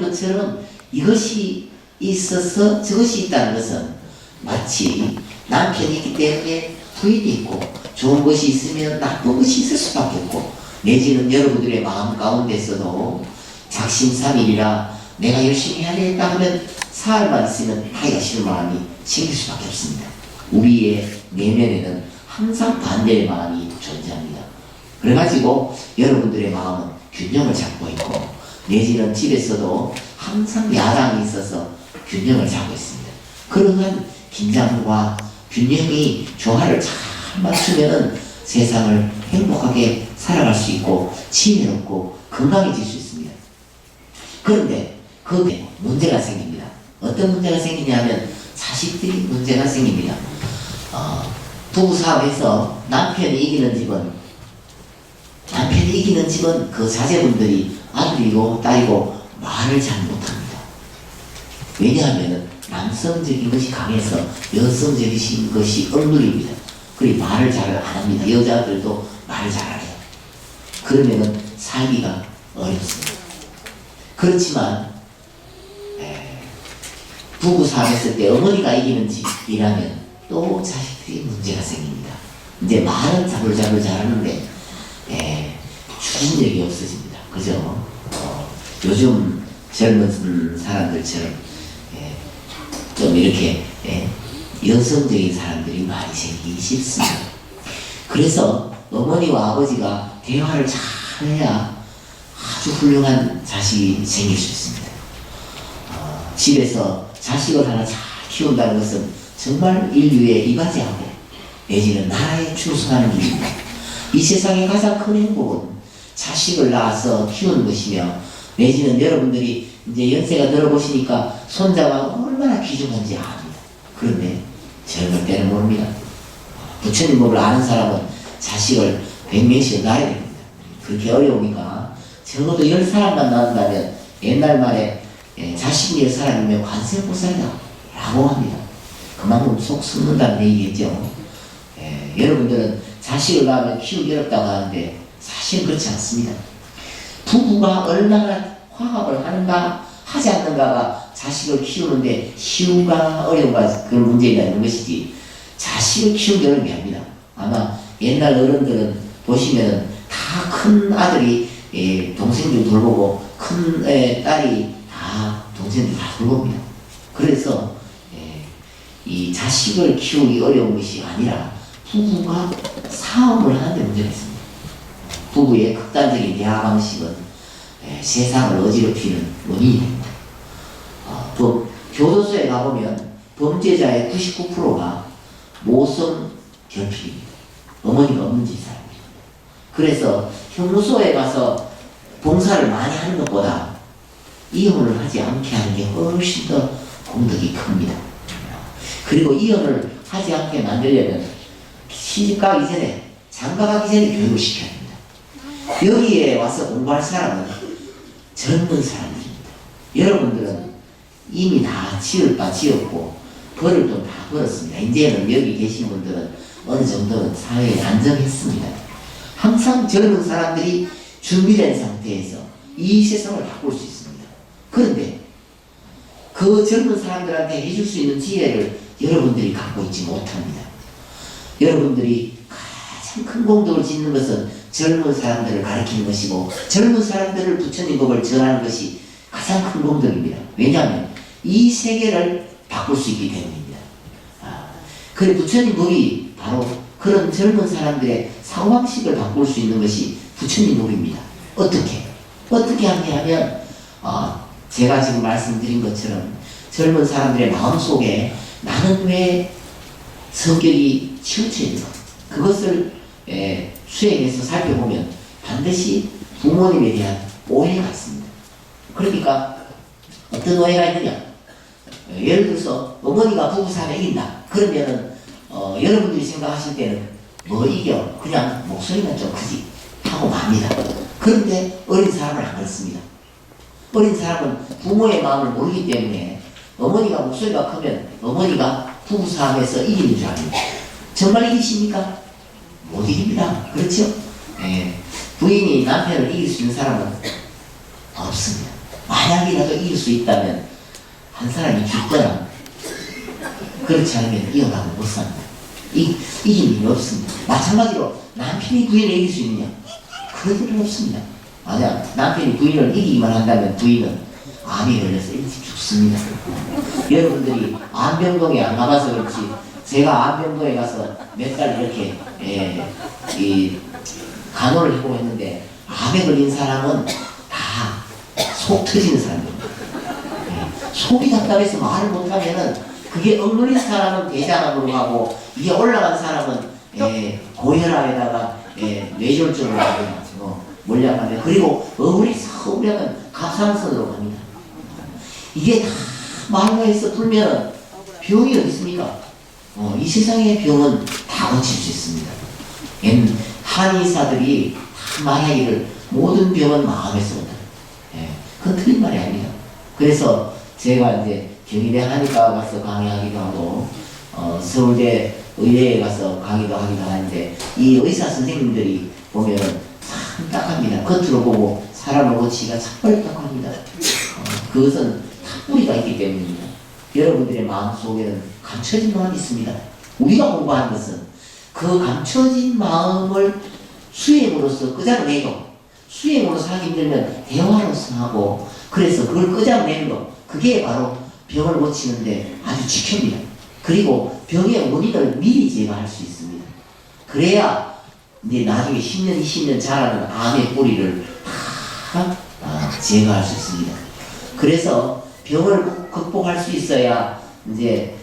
것처럼 이것이 있어서 저것이 있다는 것은 마치 남편이 있기 때문에 부인이 있고, 좋은 것이 있으면 나쁜 것이 있을 수밖에 없고, 내지는 여러분들의 마음 가운데서도 작심삼일이라 내가 열심히 해야 되겠다 하면 사흘만 있으면 하기가 싫은 마음이 생길 수밖에 없습니다. 우리의 내면에는 항상 반대의 마음이 존재합니다. 그래가지고 여러분들의 마음은 균형을 잡고 있고, 내지는 집에서도 항상 야당이 있어서 균형을 잡고 있습니다. 그러한 긴장과 균형이 조화를 잘 맞추면은 세상을 행복하게 살아갈 수 있고 지혜롭고 건강해질 수 있습니다. 그런데 거기에 문제가 생깁니다. 어떤 문제가 생기냐면 자식들이 문제가 생깁니다. 부부싸움에서 남편이 이기는 집은 그 자제분들이 아들이고 딸이고 말을 잘 못합니다. 왜냐하면 남성적인 것이 강해서 여성적인 것이 억눌립니다. 그리고 말을 잘 안 합니다. 여자들도 말을 잘 안 해요. 그러면은 살기가 어렵습니다. 그렇지만 부부싸움 했을 때 어머니가 이기는 집이라면 또 자식들이 문제가 생깁니다. 이제 말은 자글자글 잘하는데 추진력이 없어집니다. 그죠? 요즘 젊은 사람들처럼 좀 이렇게 여성적인 사람들이 많이 생기기 쉽습니다. 그래서 어머니와 아버지가 대화를 잘 해야 아주 훌륭한 자식이 생길 수 있습니다. 집에서 자식을 하나 잘 키운다는 것은 정말 인류의 이바지하고 내지는 나라에 충성하는 일입니다. 이 세상의 가장 큰 행복은 자식을 낳아서 키우는 것이며, 내지는 여러분들이 이제 연세가 들어보시니까 손자가 얼마나 귀중한지 압니다. 그런데 젊을 때는 모릅니다. 부처님 법을 아는 사람은 자식을 100명씩 낳아야 됩니다. 그렇게 어려우니까 적어도 10사람만 낳는다면 옛날 말에 자식이 10사람이면 관세음보살이다 라고 합니다. 그만큼 속 썩는다는 얘기겠죠. 여러분들은 자식을 낳으면 키우기 어렵다고 하는데 사실 그렇지 않습니다. 부부가 얼마나 화합을 하는가 하지 않는가가 자식을 키우는데 쉬운가 어려운가 그런 문제가 있는 것이지, 자식을 키우기 어려운 게 아닙니다. 아마 옛날 어른들은 보시면 다 큰 아들이 동생 좀 돌보고 큰 딸이 다 동생들 다 돌봅니다. 그래서 이 자식을 키우기 어려운 것이 아니라 부부가 싸움을 하는 데 문제가 있습니다. 부부의 극단적인 대화 방식은 세상을 어지럽히는 원인이 됩니다. 교도소에 가보면 범죄자의 99%가 모성 결핍입니다. 어머니가 없는 집 사람입니다. 그래서 형무소에 가서 봉사를 많이 하는 것보다 이혼을 하지 않게 하는 게 훨씬 더 공덕이 큽니다. 그리고 이혼을 하지 않게 만들려면 시집가기 전에, 장가가기 전에 교육을 시켜야 합니다. 여기에 와서 공부할 사람은 젊은 사람들입니다. 여러분들은 이미 다 지을 바 지었고 벌을 돈 다 벌었습니다. 이제는 여기 계신 분들은 어느 정도는 사회에 안정했습니다. 항상 젊은 사람들이 준비된 상태에서 이 세상을 바꿀 수 있습니다. 그런데 그 젊은 사람들한테 해줄 수 있는 지혜를 여러분들이 갖고 있지 못합니다. 여러분들이 가장 큰 공덕을 짓는 것은 젊은 사람들을 가르치는 것이고, 젊은 사람들을 부처님 법을 전하는 것이 가장 큰 공덕입니다. 왜냐하면 이 세계를 바꿀 수 있기 때문입니다. 그래 부처님 법이 바로 그런 젊은 사람들의 사고방식을 바꿀 수 있는 것이 부처님 법입니다. 어떻게 하냐 하면 제가 지금 말씀드린 것처럼 젊은 사람들의 마음속에 나는 왜 성격이 치우쳐있는가, 그것을 수행해서 살펴보면 반드시 부모님에 대한 오해가 있습니다. 그러니까 어떤 오해가 있느냐, 예를 들어서 어머니가 부부싸움에 이긴다. 그러면은 여러분들이 생각하실 때는 뭐 이겨? 그냥 목소리만 좀 크지 하고 맙니다. 그런데 어린 사람은 안 그렇습니다. 어린 사람은 부모의 마음을 모르기 때문에 어머니가 목소리가 크면 어머니가 부부싸움에서 이기는 줄 압니다. 정말 이기십니까? 못 이깁니다. 그렇죠? 예. 부인이 남편을 이길 수 있는 사람은 없습니다. 만약이라도 이길 수 있다면 한 사람이 죽거나 그렇지 않으면 이어가고 못 삽니다. 이길 일이 없습니다. 마찬가지로 남편이 부인을 이길 수 있느냐? 그럴 일은 없습니다. 만약 남편이 부인을 이기기만 한다면 부인은 암이 걸려서 일찍 죽습니다. 여러분들이 안병동에 안 가봐서 그렇지 제가 안병동에 가서 몇 달 이렇게 이 간호를 해보고 했는데 암에 걸린 사람은 다 속 터지는 사람입니다. 속이 답답해서 말을 못하면은 그게 억눌린 사람은 대장암으로 가고 이게 올라간 사람은 고혈압에다가 뇌졸중으로 가고 몰려가면 그리고 억울해서 갑상선으로 갑니다. 이게 다 말로 해서 풀면은 병이 어디 있습니까? 이 세상의 병은 다 고칠 수 있습니다. 한의사들이 다 말하기를 모든 병은 마음에서부터. 그건 틀린 말이 아닙니다. 그래서 제가 이제 경희대 한의과 가서 강의하기도 하고 서울대 의대에 가서 강의도 하기도 하는데 이 의사 선생님들이 보면 참 딱합니다. 겉으로 보고 사람을 고치기가 참 딱합니다. 그것은 탑뿌리가 있기 때문입니다. 여러분들의 마음속에는 감춰진 마음이 있습니다. 우리가 공부하는 것은 그 감춰진 마음을 수행으로서 끄잡아내고 수행으로서 하기 힘들면 대화로서 하고 그래서 그걸 끄잡아내는 것 그게 바로 병을 고치는데 아주 지켜입니다. 그리고 병의 원인을 미리 제거할 수 있습니다. 그래야 이제 나중에 10년, 20년 자라는 암의 뿌리를 다 제거할 수 있습니다. 그래서 병을 극복할 수 있어야 이제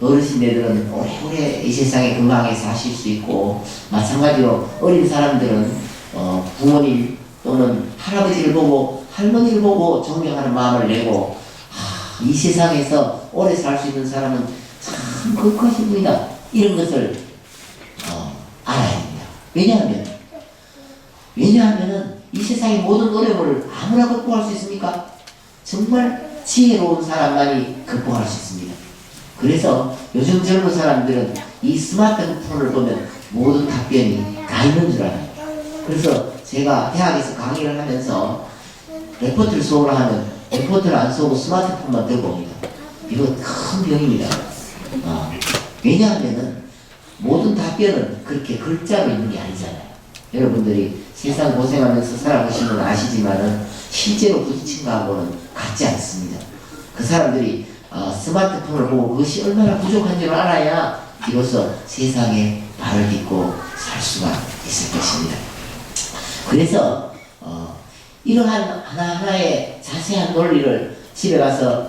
어르신들은 오래오래 이 세상에 건강하게 사실 수 있고 마찬가지로 어린 사람들은 부모님 또는 할아버지를 보고 할머니를 보고 존경하는 마음을 내고 이 세상에서 오래 살 수 있는 사람은 참 거룩하신 분이다. 이런 것을 알아야 됩니다. 왜냐하면 이 세상의 모든 어려움을 아무나 극복할 수 있습니까? 정말 지혜로운 사람만이 극복할 수 있습니다. 그래서 요즘 젊은 사람들은 이 스마트폰을 보면 모든 답변이 다 있는 줄 알아요. 그래서 제가 대학에서 강의를 하면서 레포트를 쏘라 하면 레포트를 안 쏘고 스마트폰만 들고 옵니다. 이거 큰 병입니다. 왜냐하면 모든 답변은 그렇게 글자로 있는 게 아니잖아요. 여러분들이 세상 고생하면서 살아보시면 아시지만은 실제로 부딪힌 거하고는 같지 않습니다. 그 사람들이 스마트폰을 보고 그것이 얼마나 부족한지를 알아야 비로소 세상에 발을 딛고 살 수가 있을 것입니다. 그래서 이러한 하나하나의 자세한 논리를 집에 가서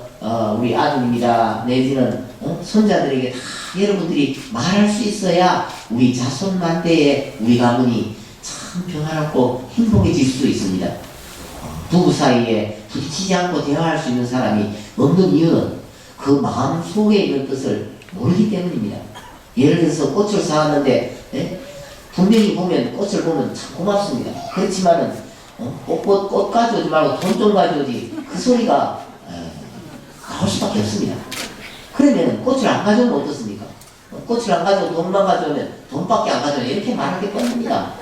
우리 아들입니다 내지는 손자들에게 다 여러분들이 말할 수 있어야 우리 자손만대에 우리 가문이 참 평안하고 행복해질 수 있습니다. 부부 사이에 부딪히지 않고 대화할 수 있는 사람이 없는 이유는 그 마음 속에 있는 뜻을 모르기 때문입니다. 예를 들어서 꽃을 사왔는데 분명히 보면 꽃을 보면 참 고맙습니다. 그렇지만은 꽃 가져오지 말고 돈 좀 가져오지 그 소리가 나올 수밖에 없습니다. 그러면 꽃을 안 가져오면 어떻습니까? 꽃을 안 가져오고 돈만 가져오면 돈밖에 안 가져오면 이렇게 말할 게 뻔합니다.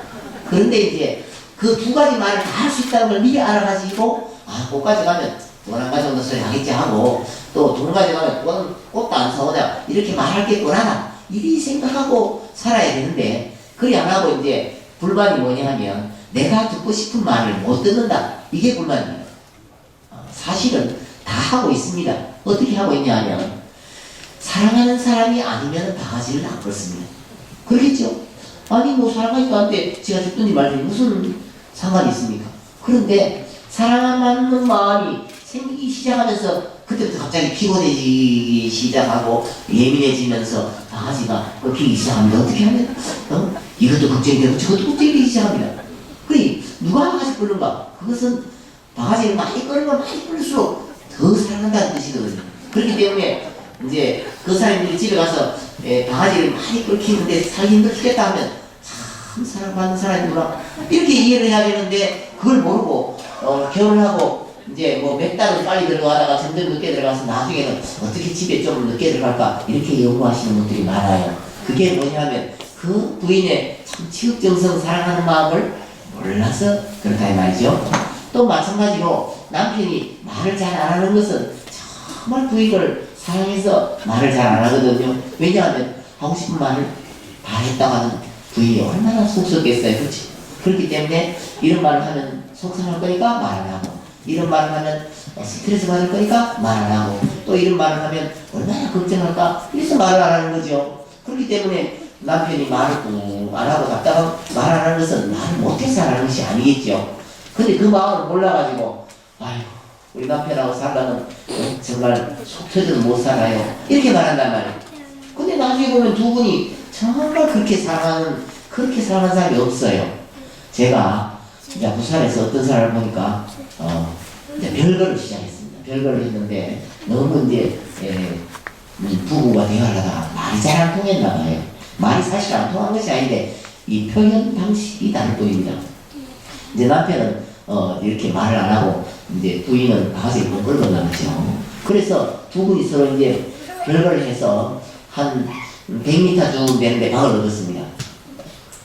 그런데 이제 그 두 가지 말을 다 할 수 있다는 걸 미리 알아가지고 꽃 가져가면 돈 안 가져온다 소리 하겠지 하고 또 돈 가져가면 꽃도 안 사오냐 이렇게 말할 게 뻔하다 이리 생각하고 살아야 되는데 그리 안 하고 이제 불만이 뭐냐 하면 내가 듣고 싶은 말을 못 듣는다 이게 불만입니다. 사실은 다 하고 있습니다. 어떻게 하고 있냐 하면 사랑하는 사람이 아니면 바가지를 안 걷습니다. 그러겠죠? 아니 뭐 사랑하지도 않는데 제가 듣더니 말이 무슨 상관이 있습니까? 그런데 사랑하는 마음이 생기기 시작하면서 그때부터 갑자기 피곤해지기 시작하고 예민해지면서 바가지가 꺾이기 시작합니다. 어떻게 하면 이것도 걱정이 되고 저것도 걱정이 되기 시작합니다. 그래 누가 바가지 끓는가? 그것은 바가지를 많이 끓으면 많이 끓을수록 더 사랑한다는 뜻이거든요. 그렇기 때문에 이제 그 사람들이 집에 가서 바가지를 많이 끓이는데 살기 힘들 죽겠다 하면 참 사랑받는 사람이구나 이렇게 이해를 해야 되는데 그걸 모르고 결혼하고 이제 뭐 몇 달은 빨리 들어가다가 점점 늦게 들어가서 나중에는 어떻게 집에 좀 늦게 들어갈까 이렇게 요구하시는 분들이 많아요. 그게 뭐냐면 그 부인의 참 지극정성 사랑하는 마음을 몰라서 그렇다 이 말이죠. 또 마찬가지로 남편이 말을 잘 안 하는 것은 정말 부인을 사랑해서 말을 잘 안 하거든요. 왜냐하면 하고 싶은 말을 다 했다고 하는 부인이 얼마나 속썩겠어요. 그렇지? 그렇기 때문에 이런 말을 하면 속상할 거니까 말 안 하고 이런 말을 하면 스트레스 받을 거니까 말 안 하고 또 이런 말을 하면 얼마나 걱정할까 이래서 말을 안 하는 거죠. 그렇기 때문에 남편이 말을 안 하고 답답하고 말 안 하는 것은 말을 못해서 안 하는 것이 아니겠죠. 근데 그 마음을 몰라가지고 아이고 우리 남편하고 살다는 정말 속 터져도 못 살아요 이렇게 말한단 말이에요. 근데 나중에 보면 두 분이 정말 그렇게 사랑하는 사람이 없어요. 제가 이제 부산에서 어떤 사람을 보니까 이제 별거를 시작했습니다. 별거를 했는데 너무 이제 부부가 대화를 하다가 말이 잘 안 통했나 봐요. 말이 사실 안 통한 것이 아닌데 이 표현 방식이 다를 뿐입니다. 이제 남편은 이렇게 말을 안 하고 이제 부인은 바가지를 못 끌고 나가죠. 그래서 두 분이 서로 이제 별거를 해서 한 100m 쭉 되는데 방을 얻었습니다.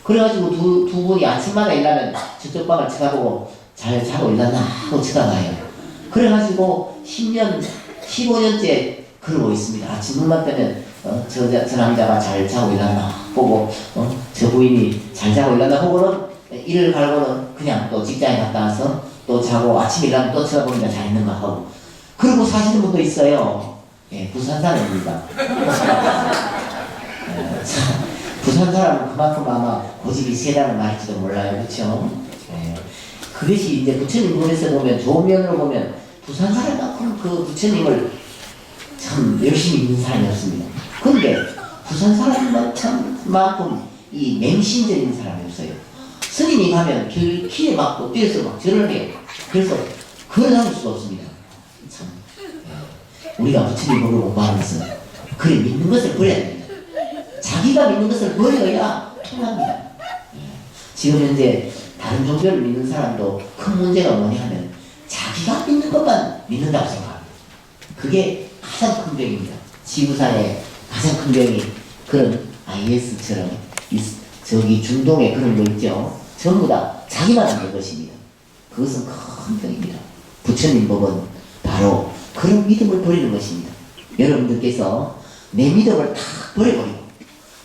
그래가지고 두 분이 아침마다 일하면 저쪽 방을 쳐다보고 잘 자고 일났나 하고 쳐다봐요. 그래가지고 10년, 15년째 그러고 있습니다. 아침 눈만 뜨면 저 남자가 잘 자고 일났나 보고 저 부인이 잘 자고 일났나 보고는 일을 갈고는 그냥 또 직장에 갔다 와서 또 자고 아침에 일하면 또 쳐다보니까 잘 있는가 하고 그러고 사시는 분도 있어요. 예, 부산 사람입니다. 부산 사람은 그만큼 아마 고집이 세다는 말일지도 몰라요. 그렇죠? 예. 그것이 이제 부처님 눈에서 보면 좋은 면으로 보면 부산 사람만큼 그 부처님을 참 열심히 믿는 사람이 없습니다. 그런데 부산 사람만큼 이 맹신적인 사람이 없어요. 스님이 가면 키에 맞고 뛰어서 막 절을 해요. 그래서 그걸 하실 수가 없습니다. 참 우리가 부처님 보고 공부하면서 그래 믿는 것을 버려야 됩니다. 자기가 믿는 것을 버려야 통합니다. 지금 현재 다른 종교를 믿는 사람도 큰 문제가 뭐냐면 자기가 믿는 것만 믿는다고 생각합니다. 그게 가장 큰 병입니다. 지구상에 가장 큰 병이 그런 IS처럼 저기 중동에 그런 거 있죠. 전부 다 자기만 믿는 것입니다. 그것은 큰 병입니다. 부처님 법은 바로 그런 믿음을 버리는 것입니다. 여러분들께서 내 믿음을 다 버려버리고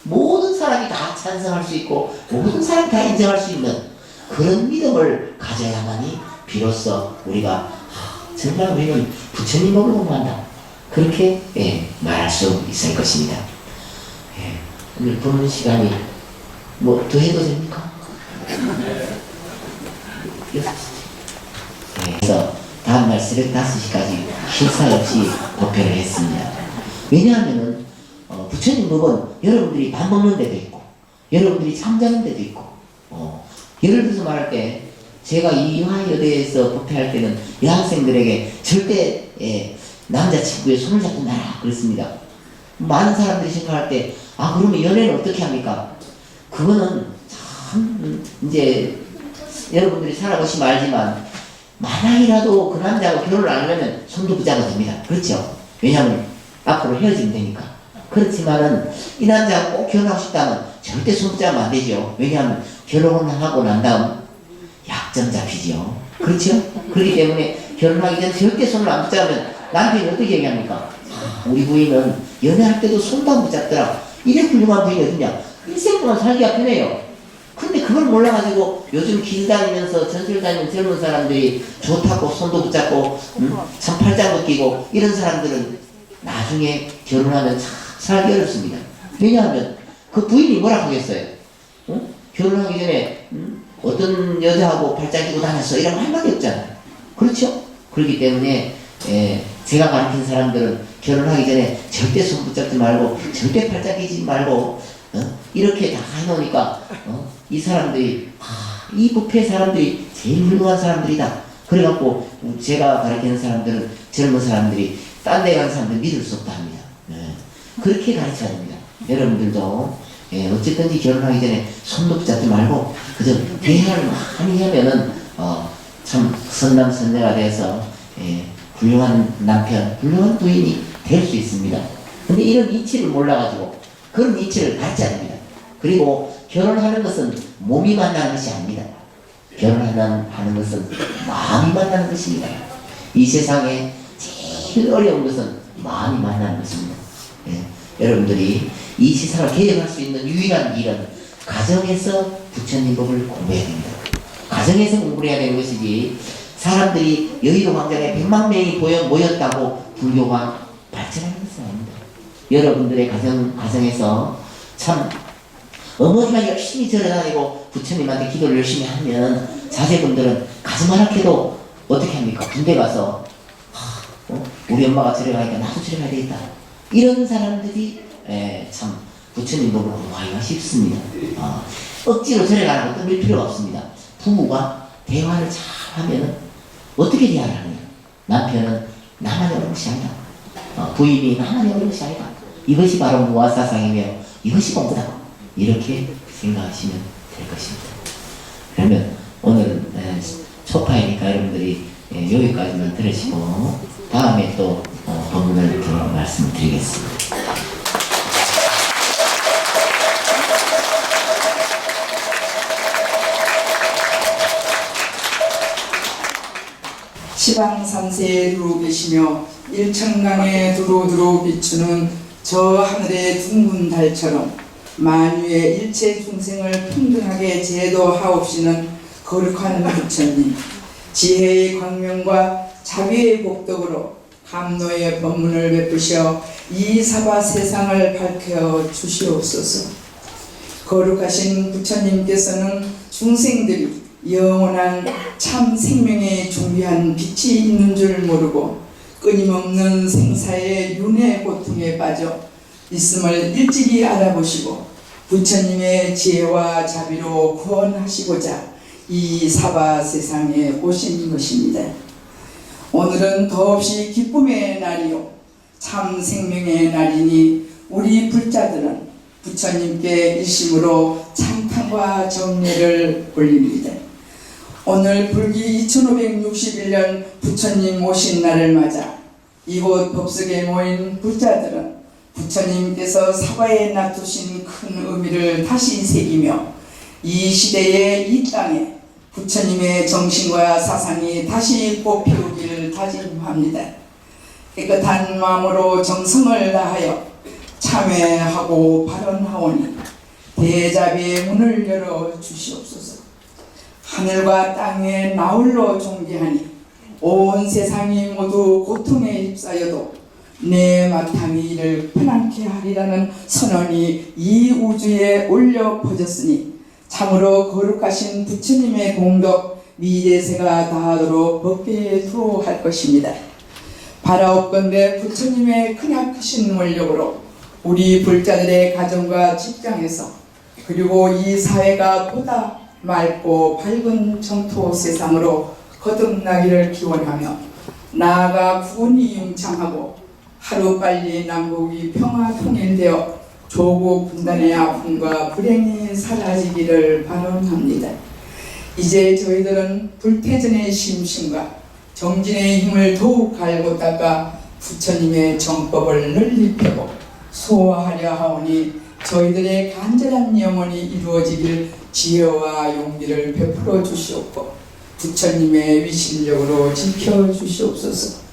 모든 사람이 다 찬성할 수 있고 모든 사람이 다 인정할 수 있는 그런 믿음을 가져야만이 비로소 우리가 정말 우리는 부처님 법을 공부한다 그렇게 말할 수 있을 것입니다. 오늘 보는 시간이 뭐 더 해도 됩니까? 그래서 다음날 새벽 5시까지 쉴 새 없이 법회를 했습니다. 왜냐하면은 부처님 법은 여러분들이 밥 먹는 데도 있고 여러분들이 잠자는 데도 있고 예를 들어서 말할 때 제가 이 유화여대에서 법회할 때는 여학생들에게 절대 남자친구의 손을 잡고 나라 그랬습니다. 많은 사람들이 생각할 때 그러면 연애는 어떻게 합니까? 그거는 참 이제 여러분들이 살아보시면 알지만 만약이라도 그 남자하고 결혼을 안 하려면 손도 붙잡아야 됩니다. 그렇죠? 왜냐하면 앞으로 헤어지면 되니까. 그렇지만은 이 남자하고 꼭 결혼하고 싶다면 절대 손 붙잡으면 안 되죠. 왜냐하면 결혼하고 난 다음 약점 잡히죠. 그렇죠? 그렇기 때문에 결혼하기 전에 절대 손을 안 붙잡으면 남편이 어떻게 얘기합니까? 우리 부인은 연애할 때도 손도 안 붙잡더라. 이래 훌륭한 부인이 어딨냐? 일생 동안 살기가 편해요. 근데 그걸 몰라가지고 요즘 길 다니면서 전철 다니는 젊은 사람들이 좋다고 손도 붙잡고 참 팔짱도 끼고 이런 사람들은 나중에 결혼하면 참 살기 어렵습니다. 왜냐하면 그 부인이 뭐라 하겠어요? 결혼하기 전에 어떤 여자하고 팔짱 끼고 다녔어 이런 할 말이 없잖아요. 그렇죠? 그렇기 때문에 제가 가르친 사람들은 결혼하기 전에 절대 손 붙잡지 말고 절대 팔짱 끼지 말고 이렇게 다 해놓으니까 이 사람들이 이 부패 사람들이 제일 훌륭한 사람들이다. 그래갖고 제가 가르치는 사람들은 젊은 사람들이 딴 데 가는 사람들 믿을 수 없다 합니다. 그렇게 가르쳐야 됩니다. 여러분들도 어쨌든지 결혼하기 전에 손도 붙잡지 말고 그저 대화를 많이 하면은 참 선남선녀가 돼서 훌륭한 남편, 훌륭한 부인이 될 수 있습니다. 근데 이런 이치를 몰라가지고 그런 이치를 가르쳐야 됩니다. 그리고 결혼하는 것은 몸이 만나는 것이 아닙니다. 결혼하는 것은 마음이 만나는 것입니다. 이 세상에 제일 어려운 것은 마음이 만나는 것입니다. 여러분들이 이 세상을 개혁할 수 있는 유일한 길은 가정에서 부처님 법을 공부해야 됩니다. 가정에서 공부를 해야 되는 것이지 사람들이 여의도 광장에 100만 명이 모였다고 불교가 발전하는 것은 아닙니다. 여러분들의 가정에서 참 어머니가 열심히 절에 다니고 부처님한테 기도를 열심히 하면 자제분들은 가지마라 해도 어떻게 합니까? 군대 가서 우리 엄마가 절에 가니까 나도 절에 가야 되겠다. 이런 사람들이 참 부처님 법을 공부하기가 쉽습니다. 억지로 절에 가는 것도 필요가 없습니다. 부부가 대화를 잘 하면은 어떻게 대화를 하느냐? 남편은 나만이 어려운 것이 아니다. 부인이 나만이 어려운 것이 아니다. 이것이 바로 무아사상이며 이것이 공부다. 이렇게 생각하시면 될 것입니다. 그러면 오늘은 초파이니까 여러분들이 여기까지만 들으시고 다음에 또 본문을 더 말씀드리겠습니다. 시방삼세에 두루 계시며 일천강에 두루두루 비추는 저 하늘의 둥근 달처럼 만유의 일체 중생을 평등하게 제도하옵시는 거룩한 부처님, 지혜의 광명과 자비의 복덕으로 감노의 법문을 베푸셔 이 사바 세상을 밝혀 주시옵소서. 거룩하신 부처님께서는 중생들이 영원한 참 생명에 준비한 빛이 있는 줄 모르고 끊임없는 생사의 윤회 고통에 빠져 있음을 일찍이 알아보시고 부처님의 지혜와 자비로 구원하시고자 이 사바 세상에 오신 것입니다. 오늘은 더없이 기쁨의 날이요 참 생명의 날이니 우리 불자들은 부처님께 일심으로 찬탄과 정례를 올립니다. 오늘 불기 2561년 부처님 오신 날을 맞아 이곳 법석에 모인 불자들은 부처님께서 사바에 놔두신 큰 의미를 다시 새기며 이 시대에 이 땅에 부처님의 정신과 사상이 다시 꽃피우기를 다짐합니다. 깨끗한 마음으로 정성을 다하여 참회하고 발언하오니 대자비의 문을 열어 주시옵소서. 하늘과 땅에 나홀로 존귀하니 온 세상이 모두 고통에 휩싸여도 내 마땅히 이를 편안케 하리라는 선언이 이 우주에 울려 퍼졌으니 참으로 거룩하신 부처님의 공덕 미래세가 다하도록 법계에 수호할 것입니다. 바라옵건대 부처님의 크나크신 원력으로 우리 불자들의 가정과 직장에서 그리고 이 사회가 보다 맑고 밝은 정토 세상으로 거듭나기를 기원하며 나아가 구원이 융창하고 하루빨리 남북이 평화 통일되어 조국 분단의 아픔과 불행이 사라지기를 발언합니다. 이제 저희들은 불태전의 심신과 정진의 힘을 더욱 갈고 닦아 부처님의 정법을 널리 펴고 소화하려 하오니 저희들의 간절한 염원이 이루어지길 지혜와 용기를 베풀어 주시옵고 부처님의 위신력으로 지켜주시옵소서.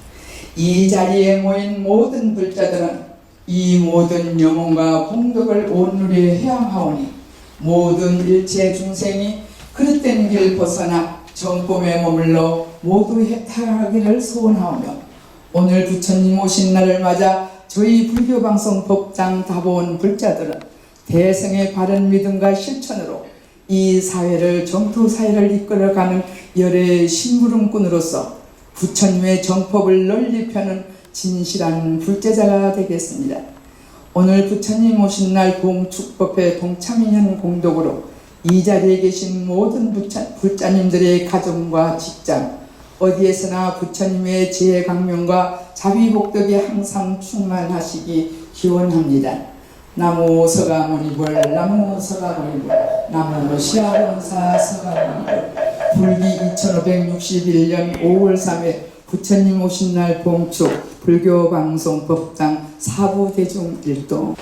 이 자리에 모인 모든 불자들은 이 모든 영혼과 공덕을 온누리 해양하오니 모든 일체 중생이 그릇된 길 벗어나 정법에 머물러 모두 해탈하기를 소원하오며 오늘 부처님 오신 날을 맞아 저희 불교방송 법장 다보온 불자들은 대성의 바른 믿음과 실천으로 이 사회를 정토 사회를 이끌어가는 열의 심부름꾼으로서 부처님의 정법을 널리 펴는 진실한 불제자가 되겠습니다. 오늘 부처님 오신 날 봉축법회 동참인연 공덕으로 이 자리에 계신 모든 불자님들의 가정과 직장 어디에서나 부처님의 지혜 강명과 자비복덕이 항상 충만하시기 기원합니다. 나무 서가모니불 나무 서가모니불 나무 시아원사 서가모니불. 불기 2561년 5월 3일 부처님 오신 날 봉축 불교방송 법당 사부대중 일도.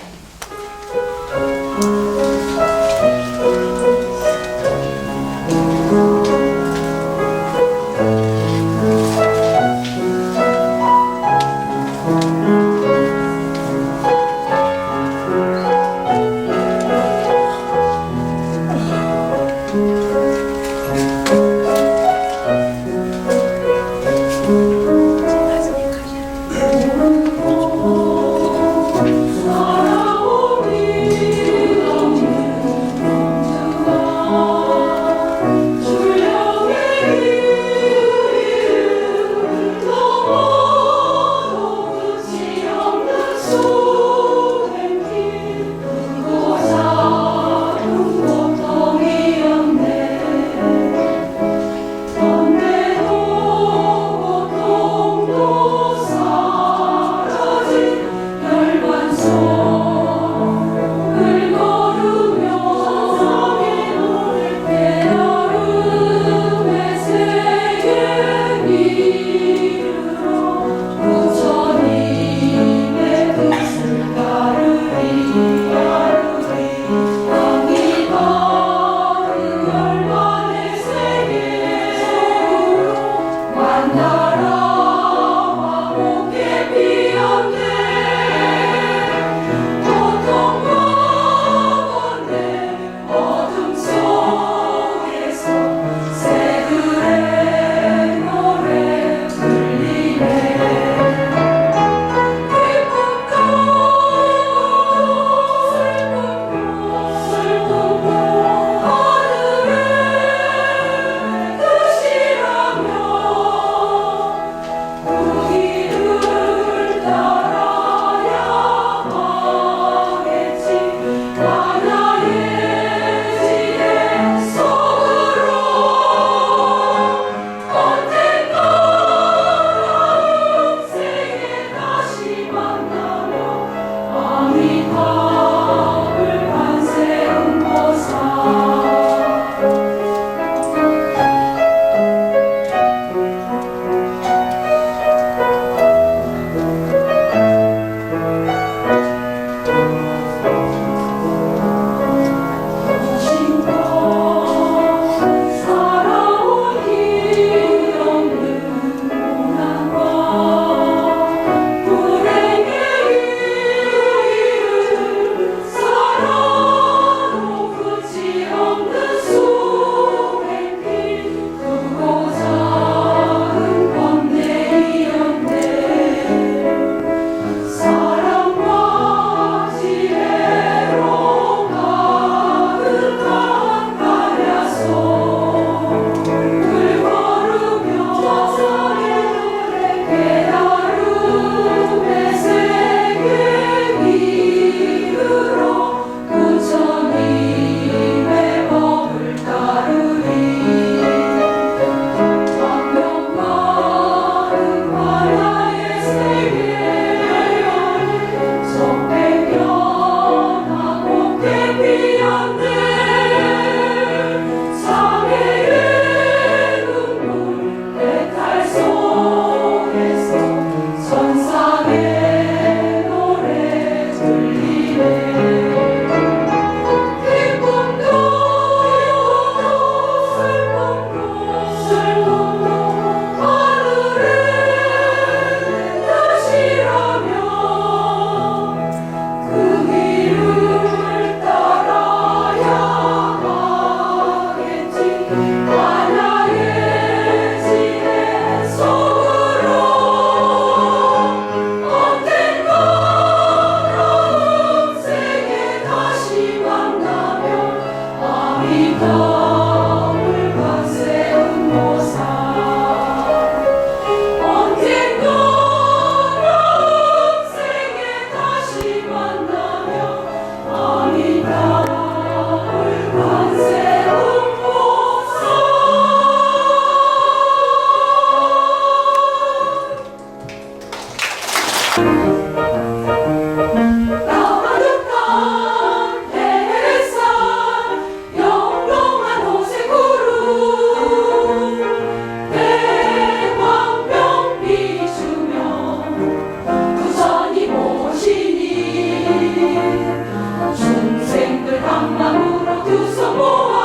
나만한 햇살 영롱한 호세구름 대광병 비추며 부산이 모시니 중생들 한 마음으로 두 손 모아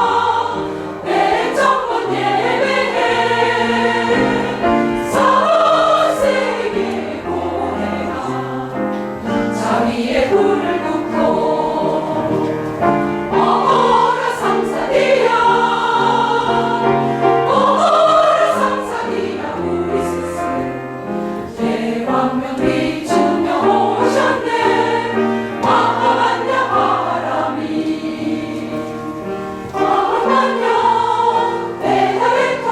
대정문 예배해 사세계 고해라 자위의 불을 굽고 어머라 상사디야 어머라 상사디야 우리 스승 대광명 비추며 오셨네 마하반야 바람이 마하반야 배달에터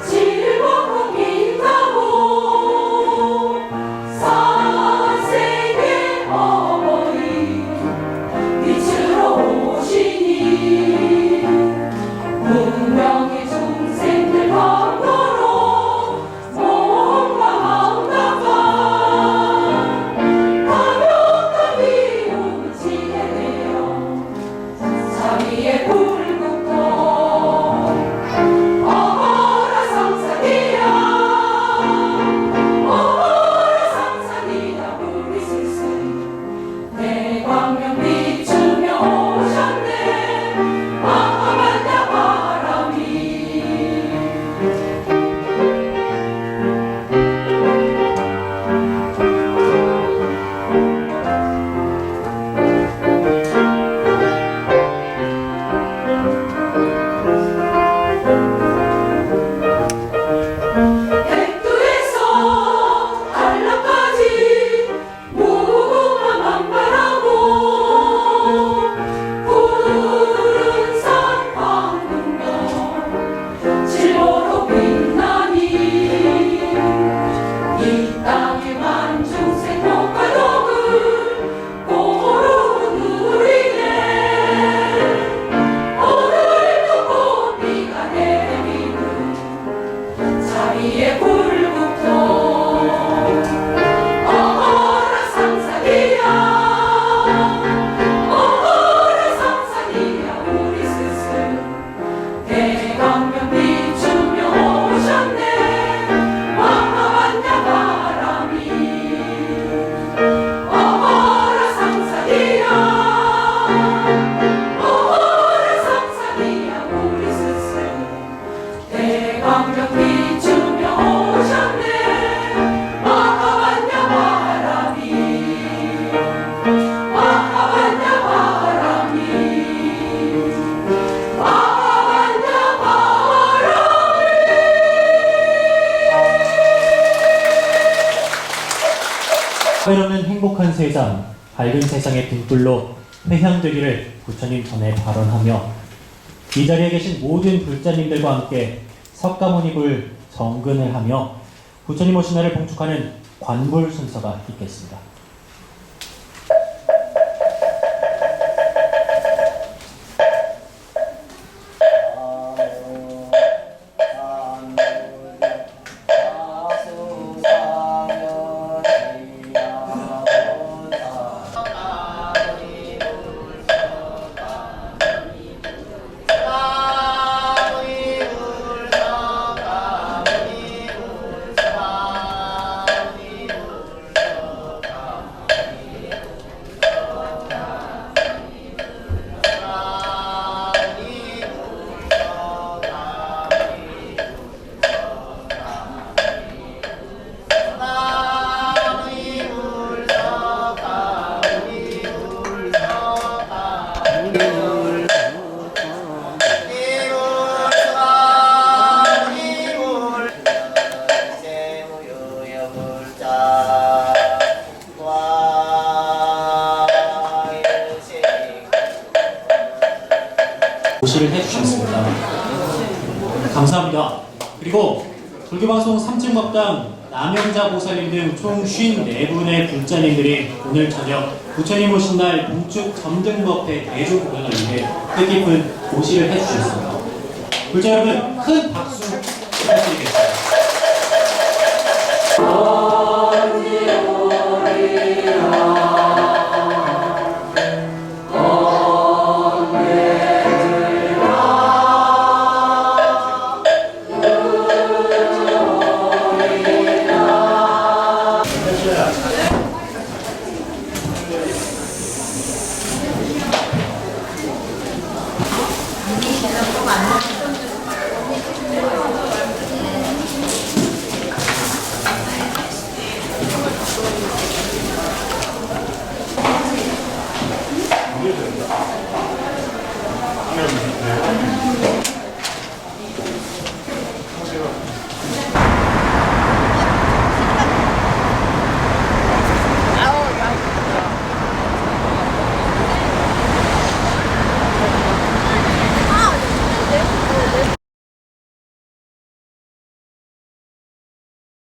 질복국 인다고 사세계 어머니 빛으로 오시니 운명의 중생들 건너로 몸과 마음 나가 가볍다 미움 지게 되어 자위의 불을 굽고 어머라 상사디야 어머라 상사디야 우리 스승 대광명 비추며 오셨네 마하반야 바람이 백두에서 한라까지 무궁화 만발하고 푸른 산 황금별 질보로 빛나니 이 땅의 만중생 복과덕을 고루 누리네 오늘도 꽃비가 내리는 자위의 불을 굽고 어머라 상사디야 어머라 상사디야 우리 스승 대광명 비추며 오셨네 마하반야 바람이 어머라 상사디야 어머라 상사디야 우리 스승 대광명 비추며 오셨네 마하반야 바람이 마하반야 바람이 마하반야 바람이 때로는 행복한 세상, 밝은 세상의 등불로 회향되기를 부처님 전에 발언하며 이 자리에 계신 모든 불자님들과 함께 석가모니불 정근을 하며 부처님 오신 날을 봉축하는 관불 순서가 있겠습니다. 고시를 해주셨습니다. 감사합니다. 그리고 불교방송 3층 법당 남영자 보살님 등 총 54분의 불자님들이 오늘 저녁 부처님 오신 날 봉축 점등법회 대조 공연을 위해 뜻깊은 고시를 해주셨습니다. 불자 여러분 큰 박수 부탁드리겠습니다.